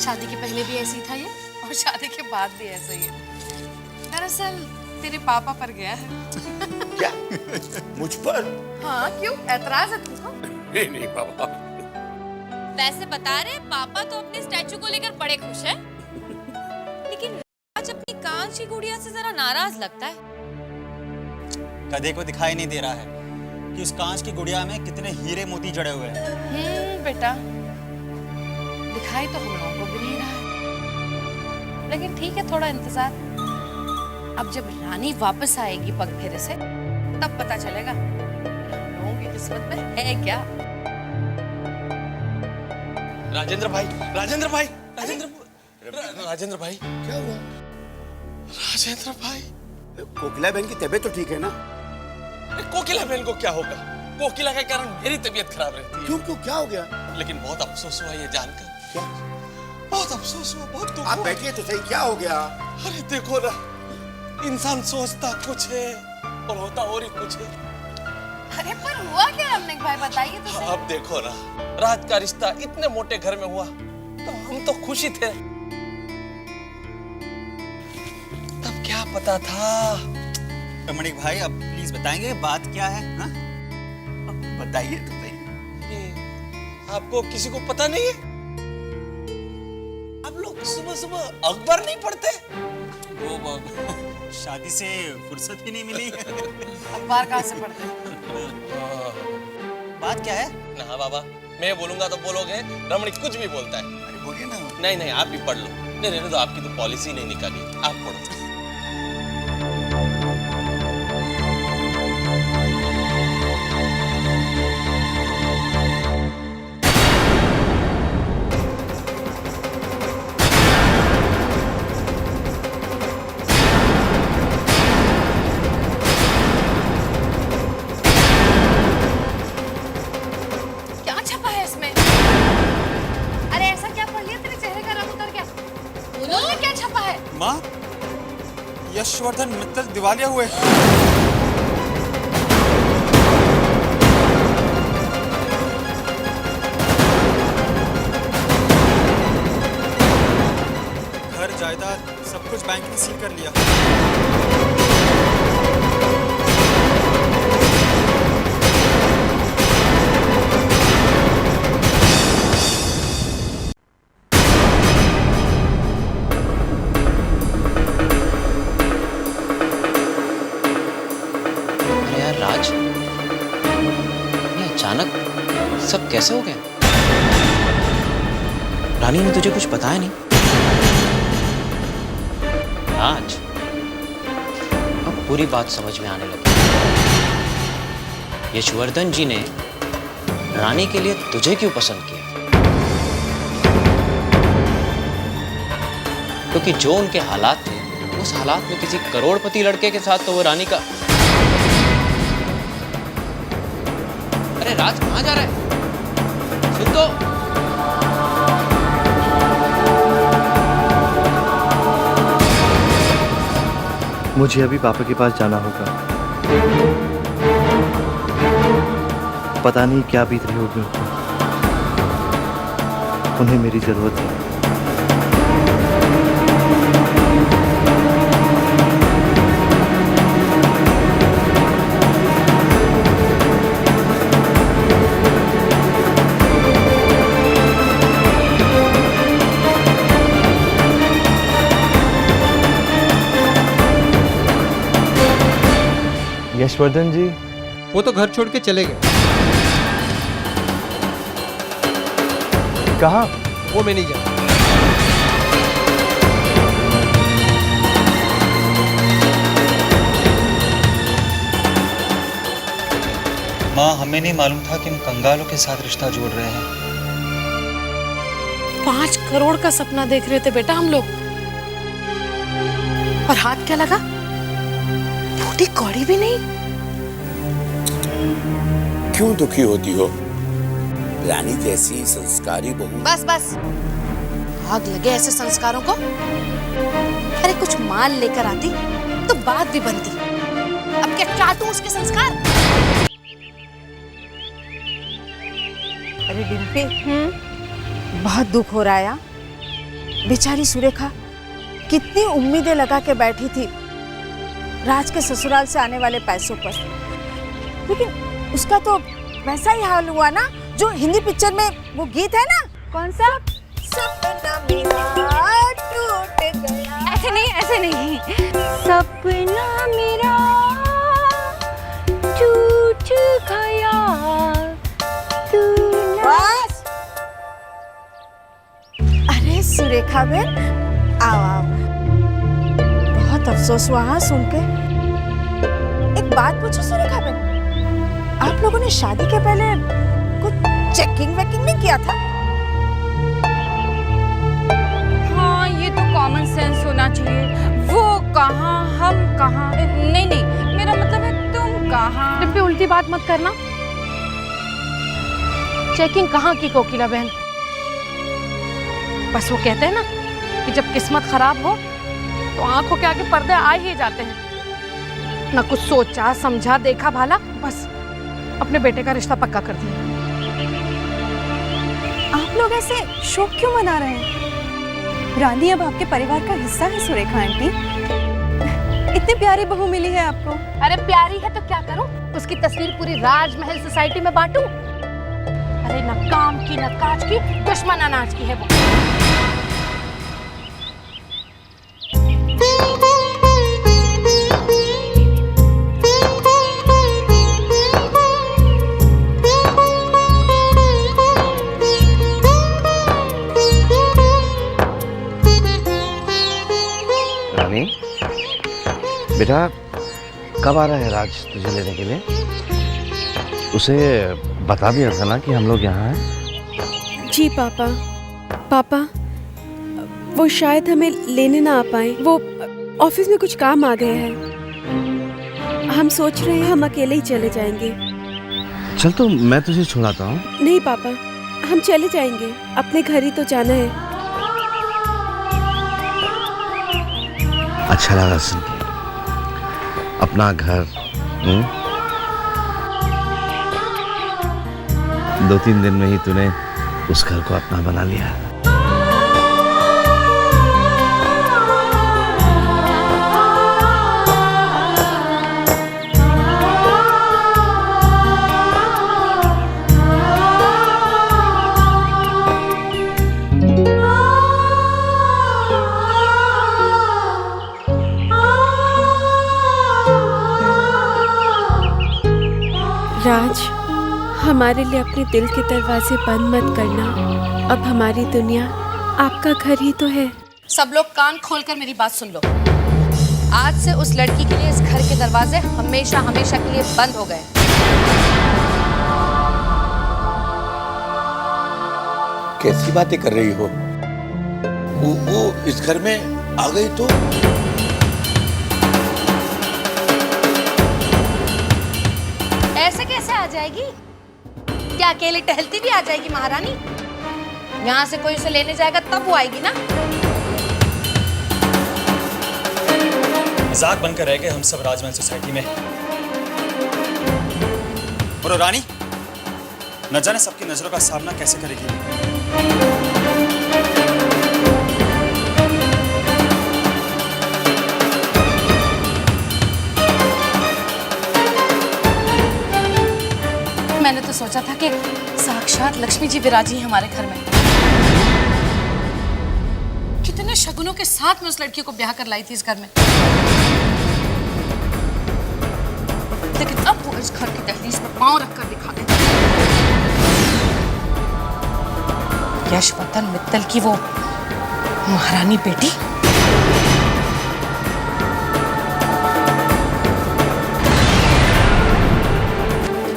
शादी के पहले भी ऐसे ही था ये, और शादी के बाद भी ऐसा ही है। दरअसल तेरे पापा पर गया है। क्या? मुझ पर? हाँ, क्यों? ऐतराज है तुमको? नहीं बाबा। वैसे बता रहे पापा तो अपने स्टैचू को लेकर बड़े खुश हैं, लेकिन आज अपनी कांच की गुड़िया से जरा नाराज लगता है। गधे को दिखाई नहीं दे रहा है कि उस कांच की गुड़िया में कितने हीरे मोती जड़े हुए हैं। बेटा, दिखाई तो हम लोगों को भी नहीं रहा है, लेकिन ठीक है, थोड़ा इंतजार। अब जब रानी वापस आएगी पगफेरे से, तब पता चलेगा हम लोगों की किस्मत में है क्या। राजेंद्र भाई, राजेंद्र भाई, राजेंद्र भाई, क्या हुआ? राजेंद्र भाई, कोकिला बहन की तबीयत तो ठीक है ना? कोकिला बहन को क्या होगा? कोकिला के कारण मेरी तबीयत खराब रहती है। क्यों क्यों, क्या हो गया? लेकिन बहुत अफसोस हुआ ये जानकर। क्या? बहुत अफसोस हुआ, बहुत दुख आप हुआ। बैठिए तो सही, क्या हो गया? अरे देखो ना, इंसान सोचता कुछ है और होता और ही कुछ है। अरे पर हुआ क्या रमनिक भाई, बताइए तो सही। अब देखो ना, राज का रिश्ता इतने मोटे घर में हुआ तो हम तो खुश ही थे। तब क्या पता था। रमणीक भाई, अब प्लीज बताएंगे बात क्या है? हाँ? बताइए तो सही। आपको किसी को पता नहीं है? आप लोग सुबह सुबह अखबार नहीं पढ़ते? वो शादी से फुर्सत ही नहीं मिली। अखबार कहाँ से पढ़ते? बात क्या है? ना बाबा, मैं बोलूंगा तो बोलोगे, रमणीक कुछ भी बोलता है। अरे बोलिए ना। नहीं नहीं, आप भी पढ़ लो। नहीं रहने दो, आपकी तो पॉलिसी नहीं निकाली, आप पढ़ो। माँ, यशवर्धन मित्तल दिवालिया हुए। घर जायदाद सब कुछ बैंक ने सील कर लिया। अचानक सब कैसे हो गया? रानी ने तुझे कुछ बताया नहीं? आज अब पूरी बात समझ में आने लगी। यशवर्धन जी ने रानी के लिए तुझे क्यों पसंद किया? क्योंकि जो उनके हालात थे, उस हालात में किसी करोड़पति लड़के के साथ तो वो रानी का। अरे राज कहाँ जा रहा है? सुन तो। मुझे अभी पापा के पास जाना होगा। पता नहीं क्या बीत रही होगी उनको। उन्हें मेरी जरूरत है। यशवर्धन जी, वो तो घर छोड़ के चले गए। कहाँ? वो मैं नहीं जानता। माँ, हमें नहीं मालूम था कि हम कंगालों के साथ रिश्ता जोड़ रहे हैं। 5 करोड़ का सपना देख रहे थे बेटा हम लोग, और हाथ क्या लगा? फूटी कौड़ी भी नहीं। क्यों दुखी होती हो? रानी जैसी संस्कारी बहू। बस बस, आग लगे ऐसे संस्कारों को। अरे कुछ माल लेकर आती तो बात भी बनती। अब क्या चाटूं उसके संस्कार? अरे डिम्पी, बहुत दुख हो रहा है यार। बेचारी सुरेखा कितनी उम्मीदें लगा के बैठी थी राज के ससुराल से आने वाले पैसों पर, लेकिन उसका तो वैसा ही हाल हुआ ना जो हिंदी पिक्चर में वो गीत है ना। कौन सा? सपना मेरा टूट गया। ऐसे नहीं, ऐसे नहीं। सपना मेरा टूट गया। बस। अरे सुरेखा बहन, आओ आओ। बहुत अफसोस हुआ हाँ सुन के। एक बात पूछो सुरेखा बहन, आप लोगों ने शादी के पहले कुछ चेकिंग वेकिंग नहीं किया था? हाँ, ये तो कॉमन सेंस होना चाहिए। वो कहाँ, हम कहाँ? नहीं नहीं, मेरा मतलब है तुम कहाँ। डिम्पी, उल्टी बात मत करना। चेकिंग कहाँ की कोकिला बहन? बस वो कहते हैं ना कि जब किस्मत खराब हो तो आंखों के आगे पर्दे आ ही जाते हैं। ना कुछ सोचा समझा देखा भाला, बस अपने बेटे का रिश्ता पक्का कर दिया। आप लोग ऐसे शोक क्यों मना रहे हैं? रानी अब आपके परिवार का हिस्सा है सुरेखा आंटी। इतनी प्यारी बहू मिली है आपको। अरे प्यारी है तो क्या करूं? उसकी तस्वीर पूरी राजमहल सोसाइटी में बांटूं? अरे न काम की न काज की, दुश्मन अनाज की है वो। रानी, बेटा कब आ रहा है राज तुझे लेने के लिए? उसे बता दिया था ना कि हम लोग यहाँ हैं। जी पापा। पापा, वो शायद हमें लेने ना आ पाए। वो ऑफिस में कुछ काम आ गया है। हम सोच रहे हैं हम अकेले ही चले जाएंगे। चल तो मैं तुझे छुड़ाता हूँ। नहीं पापा, हम चले जाएंगे। अपने घर ही तो जाना है। अच्छा लगा सुन के। अपना घर 2-3 दिन में ही तूने उस घर को अपना बना लिया। राज, हमारे लिए अपने दिल के दरवाजे बंद मत करना। अब हमारी दुनिया आपका घर ही तो है। सब लोग कान खोलकर मेरी बात सुन लो। आज से उस लड़की के लिए इस घर के दरवाजे हमेशा हमेशा के लिए बंद हो गए। कैसी बातें कर रही हो? वो इस घर में आ गई तो ऐसे कैसे आ जाएगी? क्या अकेले टहलती भी आ जाएगी महारानी? यहाँ से कोई उसे लेने जाएगा तब वो आएगी ना। मजाक बनकर रह गए हम सब राजमहल सोसाइटी में। और रानी न जाने सबकी नजरों का सामना कैसे करेगी। मैंने तो सोचा था कि साक्षात लक्ष्मी जी विराजी हैं हमारे घर में। कितने शगुनों के साथ मैं उस लड़की को ब्याह कर लाई थी इस घर में, लेकिन अब वो इस घर की दहलीज पर पांव रखकर दिखा देती है। यशवर्धन मित्तल की वो महारानी बेटी।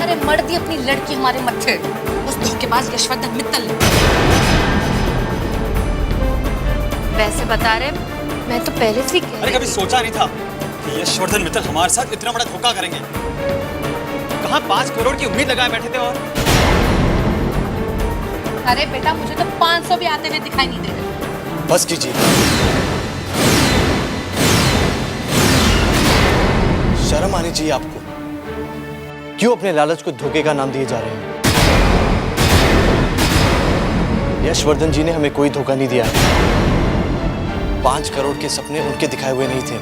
अरे मर दी अपनी लड़की हमारे मत्थे उस धोखेबाज यशवर्धन मित्तल ने। वैसे बता रहे, मैं तो पहले से ही अरे कभी सोचा नहीं था कि यशवर्धन मित्तल हमारे साथ इतना बड़ा धोखा करेंगे। कहाँ 5 करोड़ की उम्मीद लगाए बैठे थे। और अरे बेटा मुझे तो 500 भी आते हुए दिखाई नहीं दे रहे। बस कीजिए, शर्म आनी चाहिए आपको। क्यों अपने लालच को धोखे का नाम दिए जा रहे हैं? यशवर्धन जी ने हमें कोई धोखा नहीं दिया। 5 करोड़ के सपने उनके दिखाए हुए नहीं थे।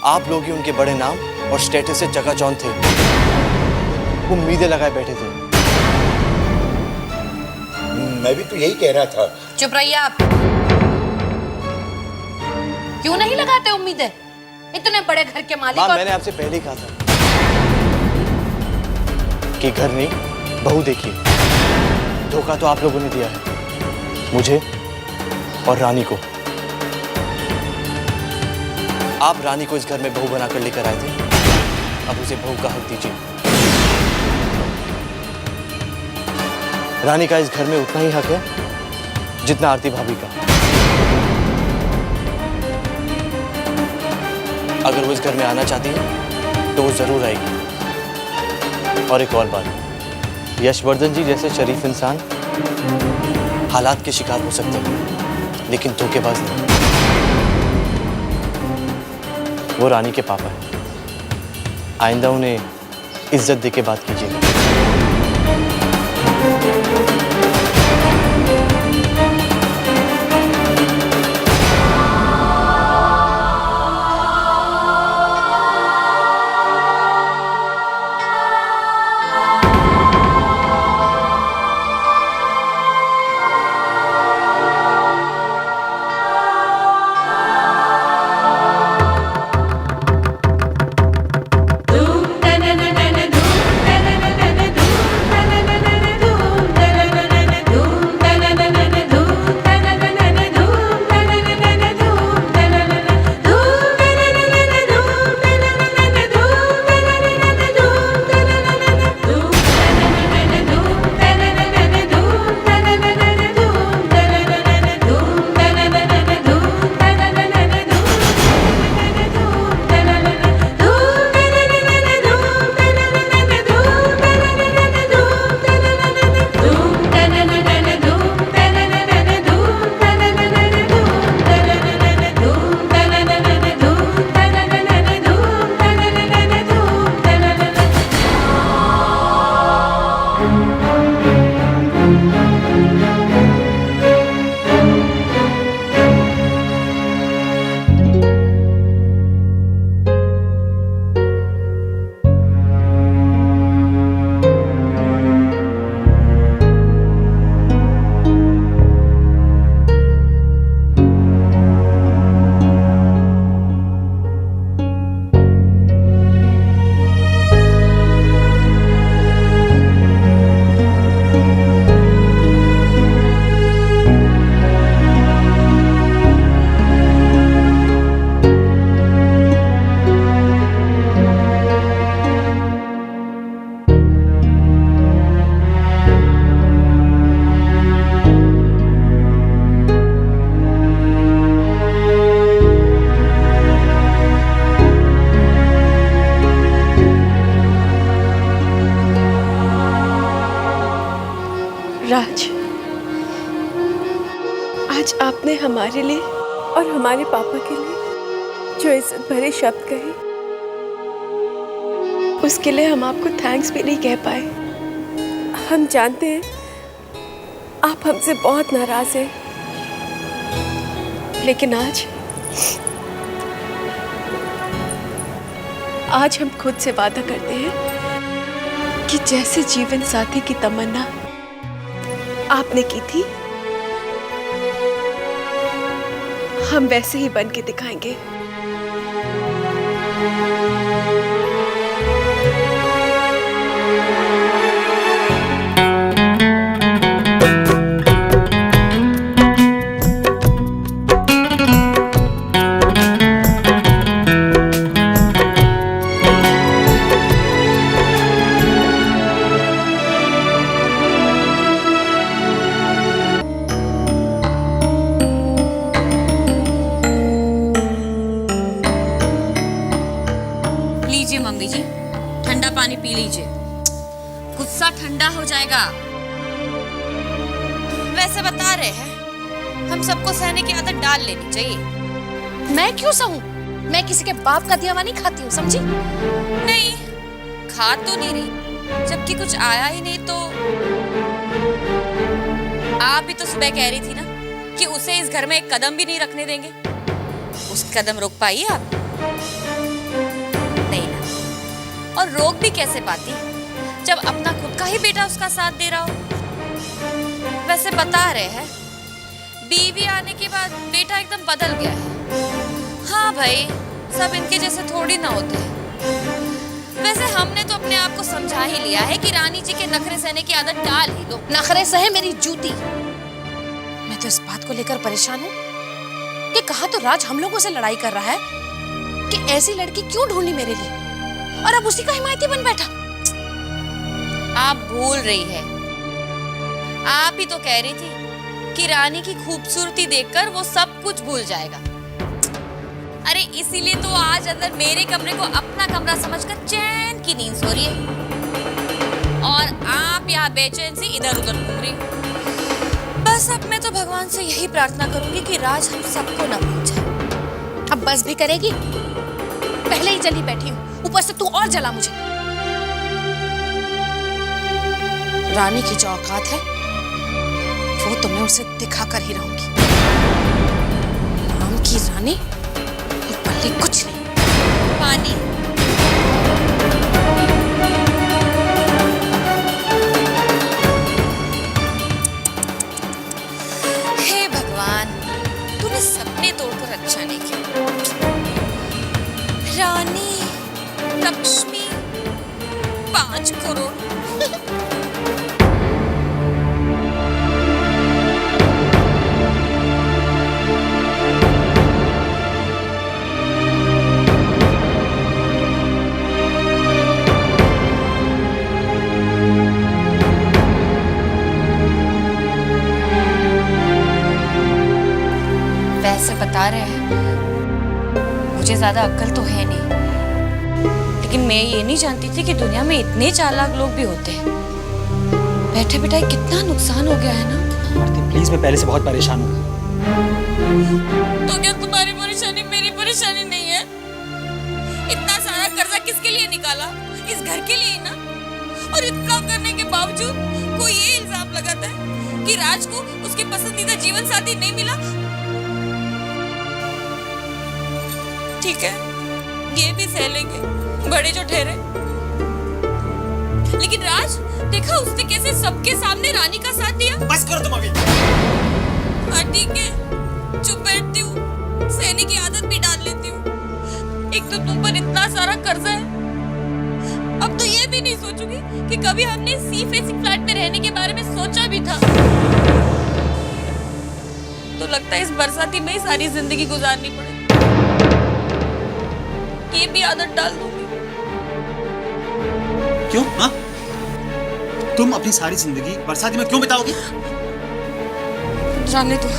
आप लोग ही उनके बड़े नाम और स्टेटस से चकाचौंध थे। उम्मीदें लगाए बैठे थे। मैं भी तो यही कह रहा था। चुप रहिए आप। क्यों नहीं लगाते उम्मीदें? इतने बड़े घर के मालिक। मैंने आपसे पहले ही कहा था कि घर नहीं बहू देखिए। धोखा तो आप लोगों ने दिया है मुझे और रानी को। आप रानी को इस घर में बहू बनाकर लेकर आए थे, अब उसे बहू का हक दीजिए। रानी का इस घर में उतना ही हक है जितना आरती भाभी का। अगर वो इस घर में आना चाहती है तो वो जरूर आएगी। और एक और बात, यशवर्धन जी जैसे शरीफ इंसान हालात के शिकार हो सकते हैं लेकिन धोखेबाज नहीं। वो रानी के पापा हैं। आइंदा उन्हें इज्जत देके बात कीजिएगा। राज, आज आपने हमारे लिए और हमारे पापा के लिए जो इज्जत भरे शब्द कहे, उसके लिए हम आपको थैंक्स भी नहीं कह पाए। हम जानते हैं आप हमसे बहुत नाराज हैं, लेकिन आज हम खुद से वादा करते हैं कि जैसे जीवन साथी की तमन्ना आपने की थी, हम वैसे ही बन के दिखाएंगे। लीजिए मम्मी जी, ठंडा पानी पी लीजिए, गुस्सा ठंडा हो जाएगा। वैसे बता रहे हैं, हम सबको सहने की आदत डाल लेनी चाहिए। मैं क्यों सहूं? मैं किसी के बाप का दिया हुआ नहीं खाती हूँ, समझी? नहीं, खा तो नहीं रही, जबकि कुछ आया ही नहीं तो। आप ही तो सुबह कह रही थी ना कि उसे इस घर में एक कदम भी नहीं रखने देंगे। उस कदम रोक पाई आप? नहीं ना। और रोक भी कैसे पाती जब अपना खुद का ही बेटा उसका साथ दे रहा हो। वैसे बता रहे हैं, बीवी आने के बाद बेटा एकदम बदल गया है। हाँ भाई, सब इनके जैसे थोड़ी ना होते हैं। वैसे हमने तो अपने आप को समझा ही लिया है कि रानी जी के नखरे सहने की आदत डाल ही दो। नखरे सहे मेरी जूती। मैं तो इस बात को लेकर परेशान हूँ कि कहा तो राज हम लोगों से लड़ाई कर रहा है कि ऐसी लड़की क्यों ढूंढी मेरे लिए, और अब उसी का हिमायती बन बैठा। आप भूल रही है, आप ही तो कह रही थी कि रानी की खूबसूरती देखकर वो सब कुछ भूल जाएगा। अरे इसीलिए तो आज अंदर मेरे कमरे को अपना कमरा समझकर चैन की नींद सो रही है, और आप यहाँ बेचैन सी इधर उधर घूम रही। बस अब मैं तो भगवान से यही प्रार्थना करूंगी कि राज हम सबको न भूल जाए। अब बस भी करेगी? पहले ही जली बैठी हूँ, ऊपर से तू और जला मुझे। रानी की जो औकात है वो तो मैं उसे दिखा कर ही रहूंगी। नाम की रानी और पल्ले कुछ नहीं। पानी हे भगवान, तूने सपने तोड़कर अच्छा नहीं किया। रानी लक्ष्मी 5 करोड़। वैसे बता रहे हैं, मुझे ज्यादा अक्ल तो है नहीं, लेकिन मैं ये नहीं जानती थी कि दुनिया में इतने चालाक लोग भी होते हैं। बैठे बैठाए कितना नुकसान हो गया है ना। आरती प्लीज, मैं पहले से बहुत परेशान हूँ। तो क्या तुम्हारी परेशानी मेरी परेशानी नहीं है? इतना सारा कर्जा किसके लिए निकाला? इस घर के लिए ना। और इतना करने के बावजूद कोई ये इल्जाम लगाता है कि राज को उसके पसंदीदा जीवन साथी नहीं मिला। ठीक है, ये भी सह लेंगे, बड़े जो ठहरे। लेकिन राज, देखा उसने कैसे सबके सामने रानी का साथ दिया। बस करो तुम अभी। हाँ ठीक है, चुप बैठती हूँ, सहने की आदत भी डाल लेती हूँ। एक तो तुम पर इतना सारा कर्जा है, अब तो ये भी नहीं सोचूंगी कि कभी हमने सी फेसिंग फ्लैट में रहने के बारे में सोचा भी था। तो लगता है इस बरसाती में ही सारी जिंदगी गुजारनी पड़े। ये भी आदत डाल दूंगी। क्यों? हाँ? तुम अपनी सारी जिंदगी बरसाती में क्यों बिताओगी? जाने दो।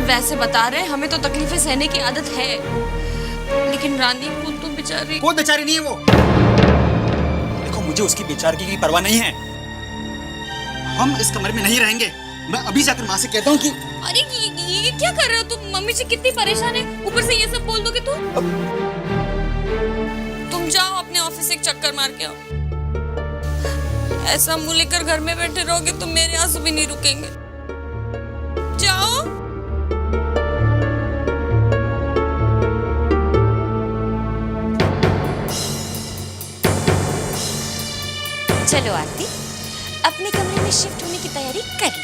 वैसे बता रहे, हमें तो तकलीफें सहने की आदत है, लेकिन रानी को तो बेचारी। कोई बेचारी नहीं है वो। देखो, मुझे उसकी बेचारगी की परवाह नहीं है, हम इस कमरे में नहीं रहेंगे। मैं अभी जाकर माँ से कहता हूँ कि अरे ये क्या कर रहे हो तुम? मम्मी जी कितनी परेशान है, ऊपर से ये सब बोल दोगे तो? तुम जाओ अपने ऑफिस से एक चक्कर मार के आओ। ऐसा मुंह लेकर घर में बैठे रहोगे तो मेरे आंसू भी नहीं रुकेंगे। जाओ। चलो आरती, अपने कमरे में शिफ्ट होने की तैयारी कर लो।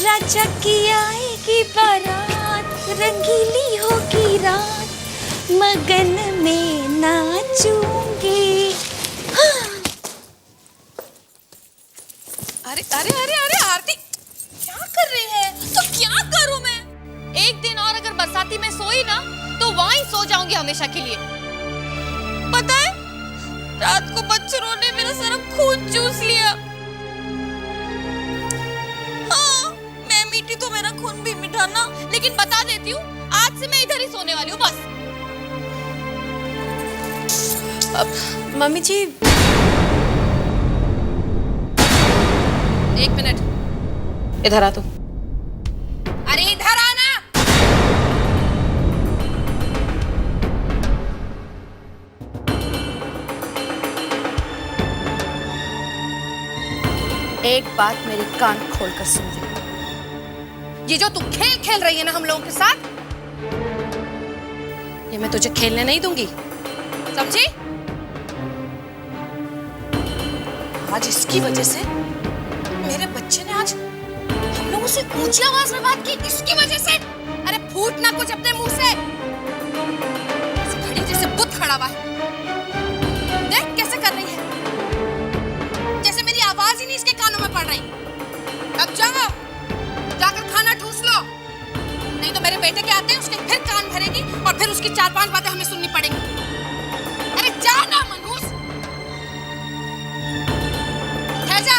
राजा की आएगी बारात, रंगीली होगी रात, मगन में नाचूंगी। हाँ। अरे अरे अरे अरे आरती, क्या कर रही है? तो क्या करूं मैं? एक दिन और अगर बरसाती में सोई ना तो वहीं सो जाऊंगी हमेशा के लिए। पता है, रात को मच्छरों ने मेरा सारा खून चूस लिया। हाँ, मैं मीठी तो मेरा खून भी मीठा ना, लेकिन बता देती हूँ, आज से मैं इधर ही सोने वाली हूँ बस। अब मम्मी जी, एक मिनट, इधर आ तू। अरे इधर आना। एक बात मेरी कान खोलकर सुन ले। ये जो तू खेल खेल रही है ना हम लोगों के साथ, ये मैं तुझे खेलने नहीं दूंगी, समझी? आज इसकी वजह से मेरे बच्चे ने आज हम लोगों से ऊंची आवाज में बात की, इसकी वजह से। अरे फूट ना कुछ अपने मुंह से। ऐसे खड़ी जैसे बुत खड़ा हुआ है। देख कैसे कर रही है, जैसे मेरी आवाज ही नहीं इसके कानों में पड़ रही। अब जाओ, जाकर खाना ठूस लो, नहीं तो मेरे बेटे के आते हैं उसके फिर कान भरेगी और फिर उसकी 4-5 बातें हमें सुननी पड़ेंगी। अरे जा ना मनहूस, जा।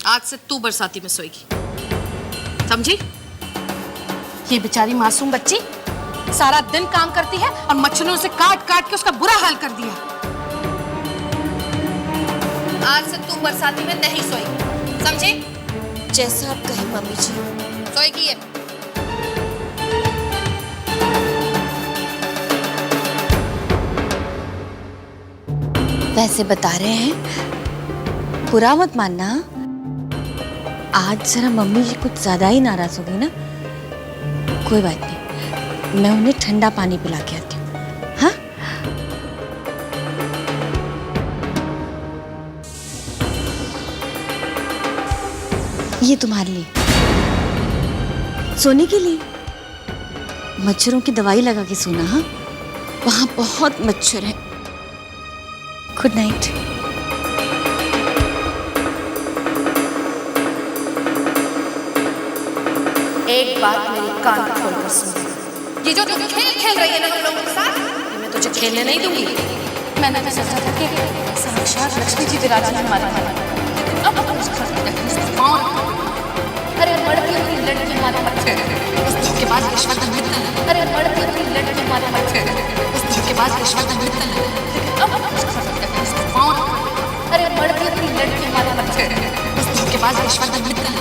आज से तू बरसाती में सोएगी, समझी? ये बेचारी मासूम बच्ची सारा दिन काम करती है और मच्छरों से काट काट के उसका बुरा हाल कर दिया। आज से तू बरसाती में नहीं सोएगी, समझी? जैसा आप कहें मम्मी जी। सोएगी ये। वैसे बता रहे हैं, बुरा मत मानना, आज जरा मम्मी जी कुछ ज्यादा ही नाराज हो गई ना। कोई बात नहीं, मैं उन्हें ठंडा पानी पिला के आती हूँ। हाँ? ये तुम्हारे लिए, सोने के लिए। मच्छरों की दवाई लगा के सोना। हाँ, वहां बहुत मच्छर है। Good night. एक बात मेरी कान खोलकर सुन, ये जो तुम खेल खेल रही है ना हम लोगों के साथ, ये मैं तुझे खेलने नहीं दूंगी। मैंने तो सोचा था कि साक्षात लक्ष्मी जी विराजमान हमारे घर, लेकिन अब उस घर में देखने से कौन? अरे बड़की हुई लड़की हमारे बच्चे, उस धोखेबाज रिश्वत मित्तल। अरे बड़की हुई लड़की हमारे बच्चे, उस धोखेबाज रिश्वत मित्तल। लेकिन अब उस घर में देखने से कौन? अरे बड़की हुई लड़की हमारे बच्चे, उस धोखेबाज रिश्वत मित्तल।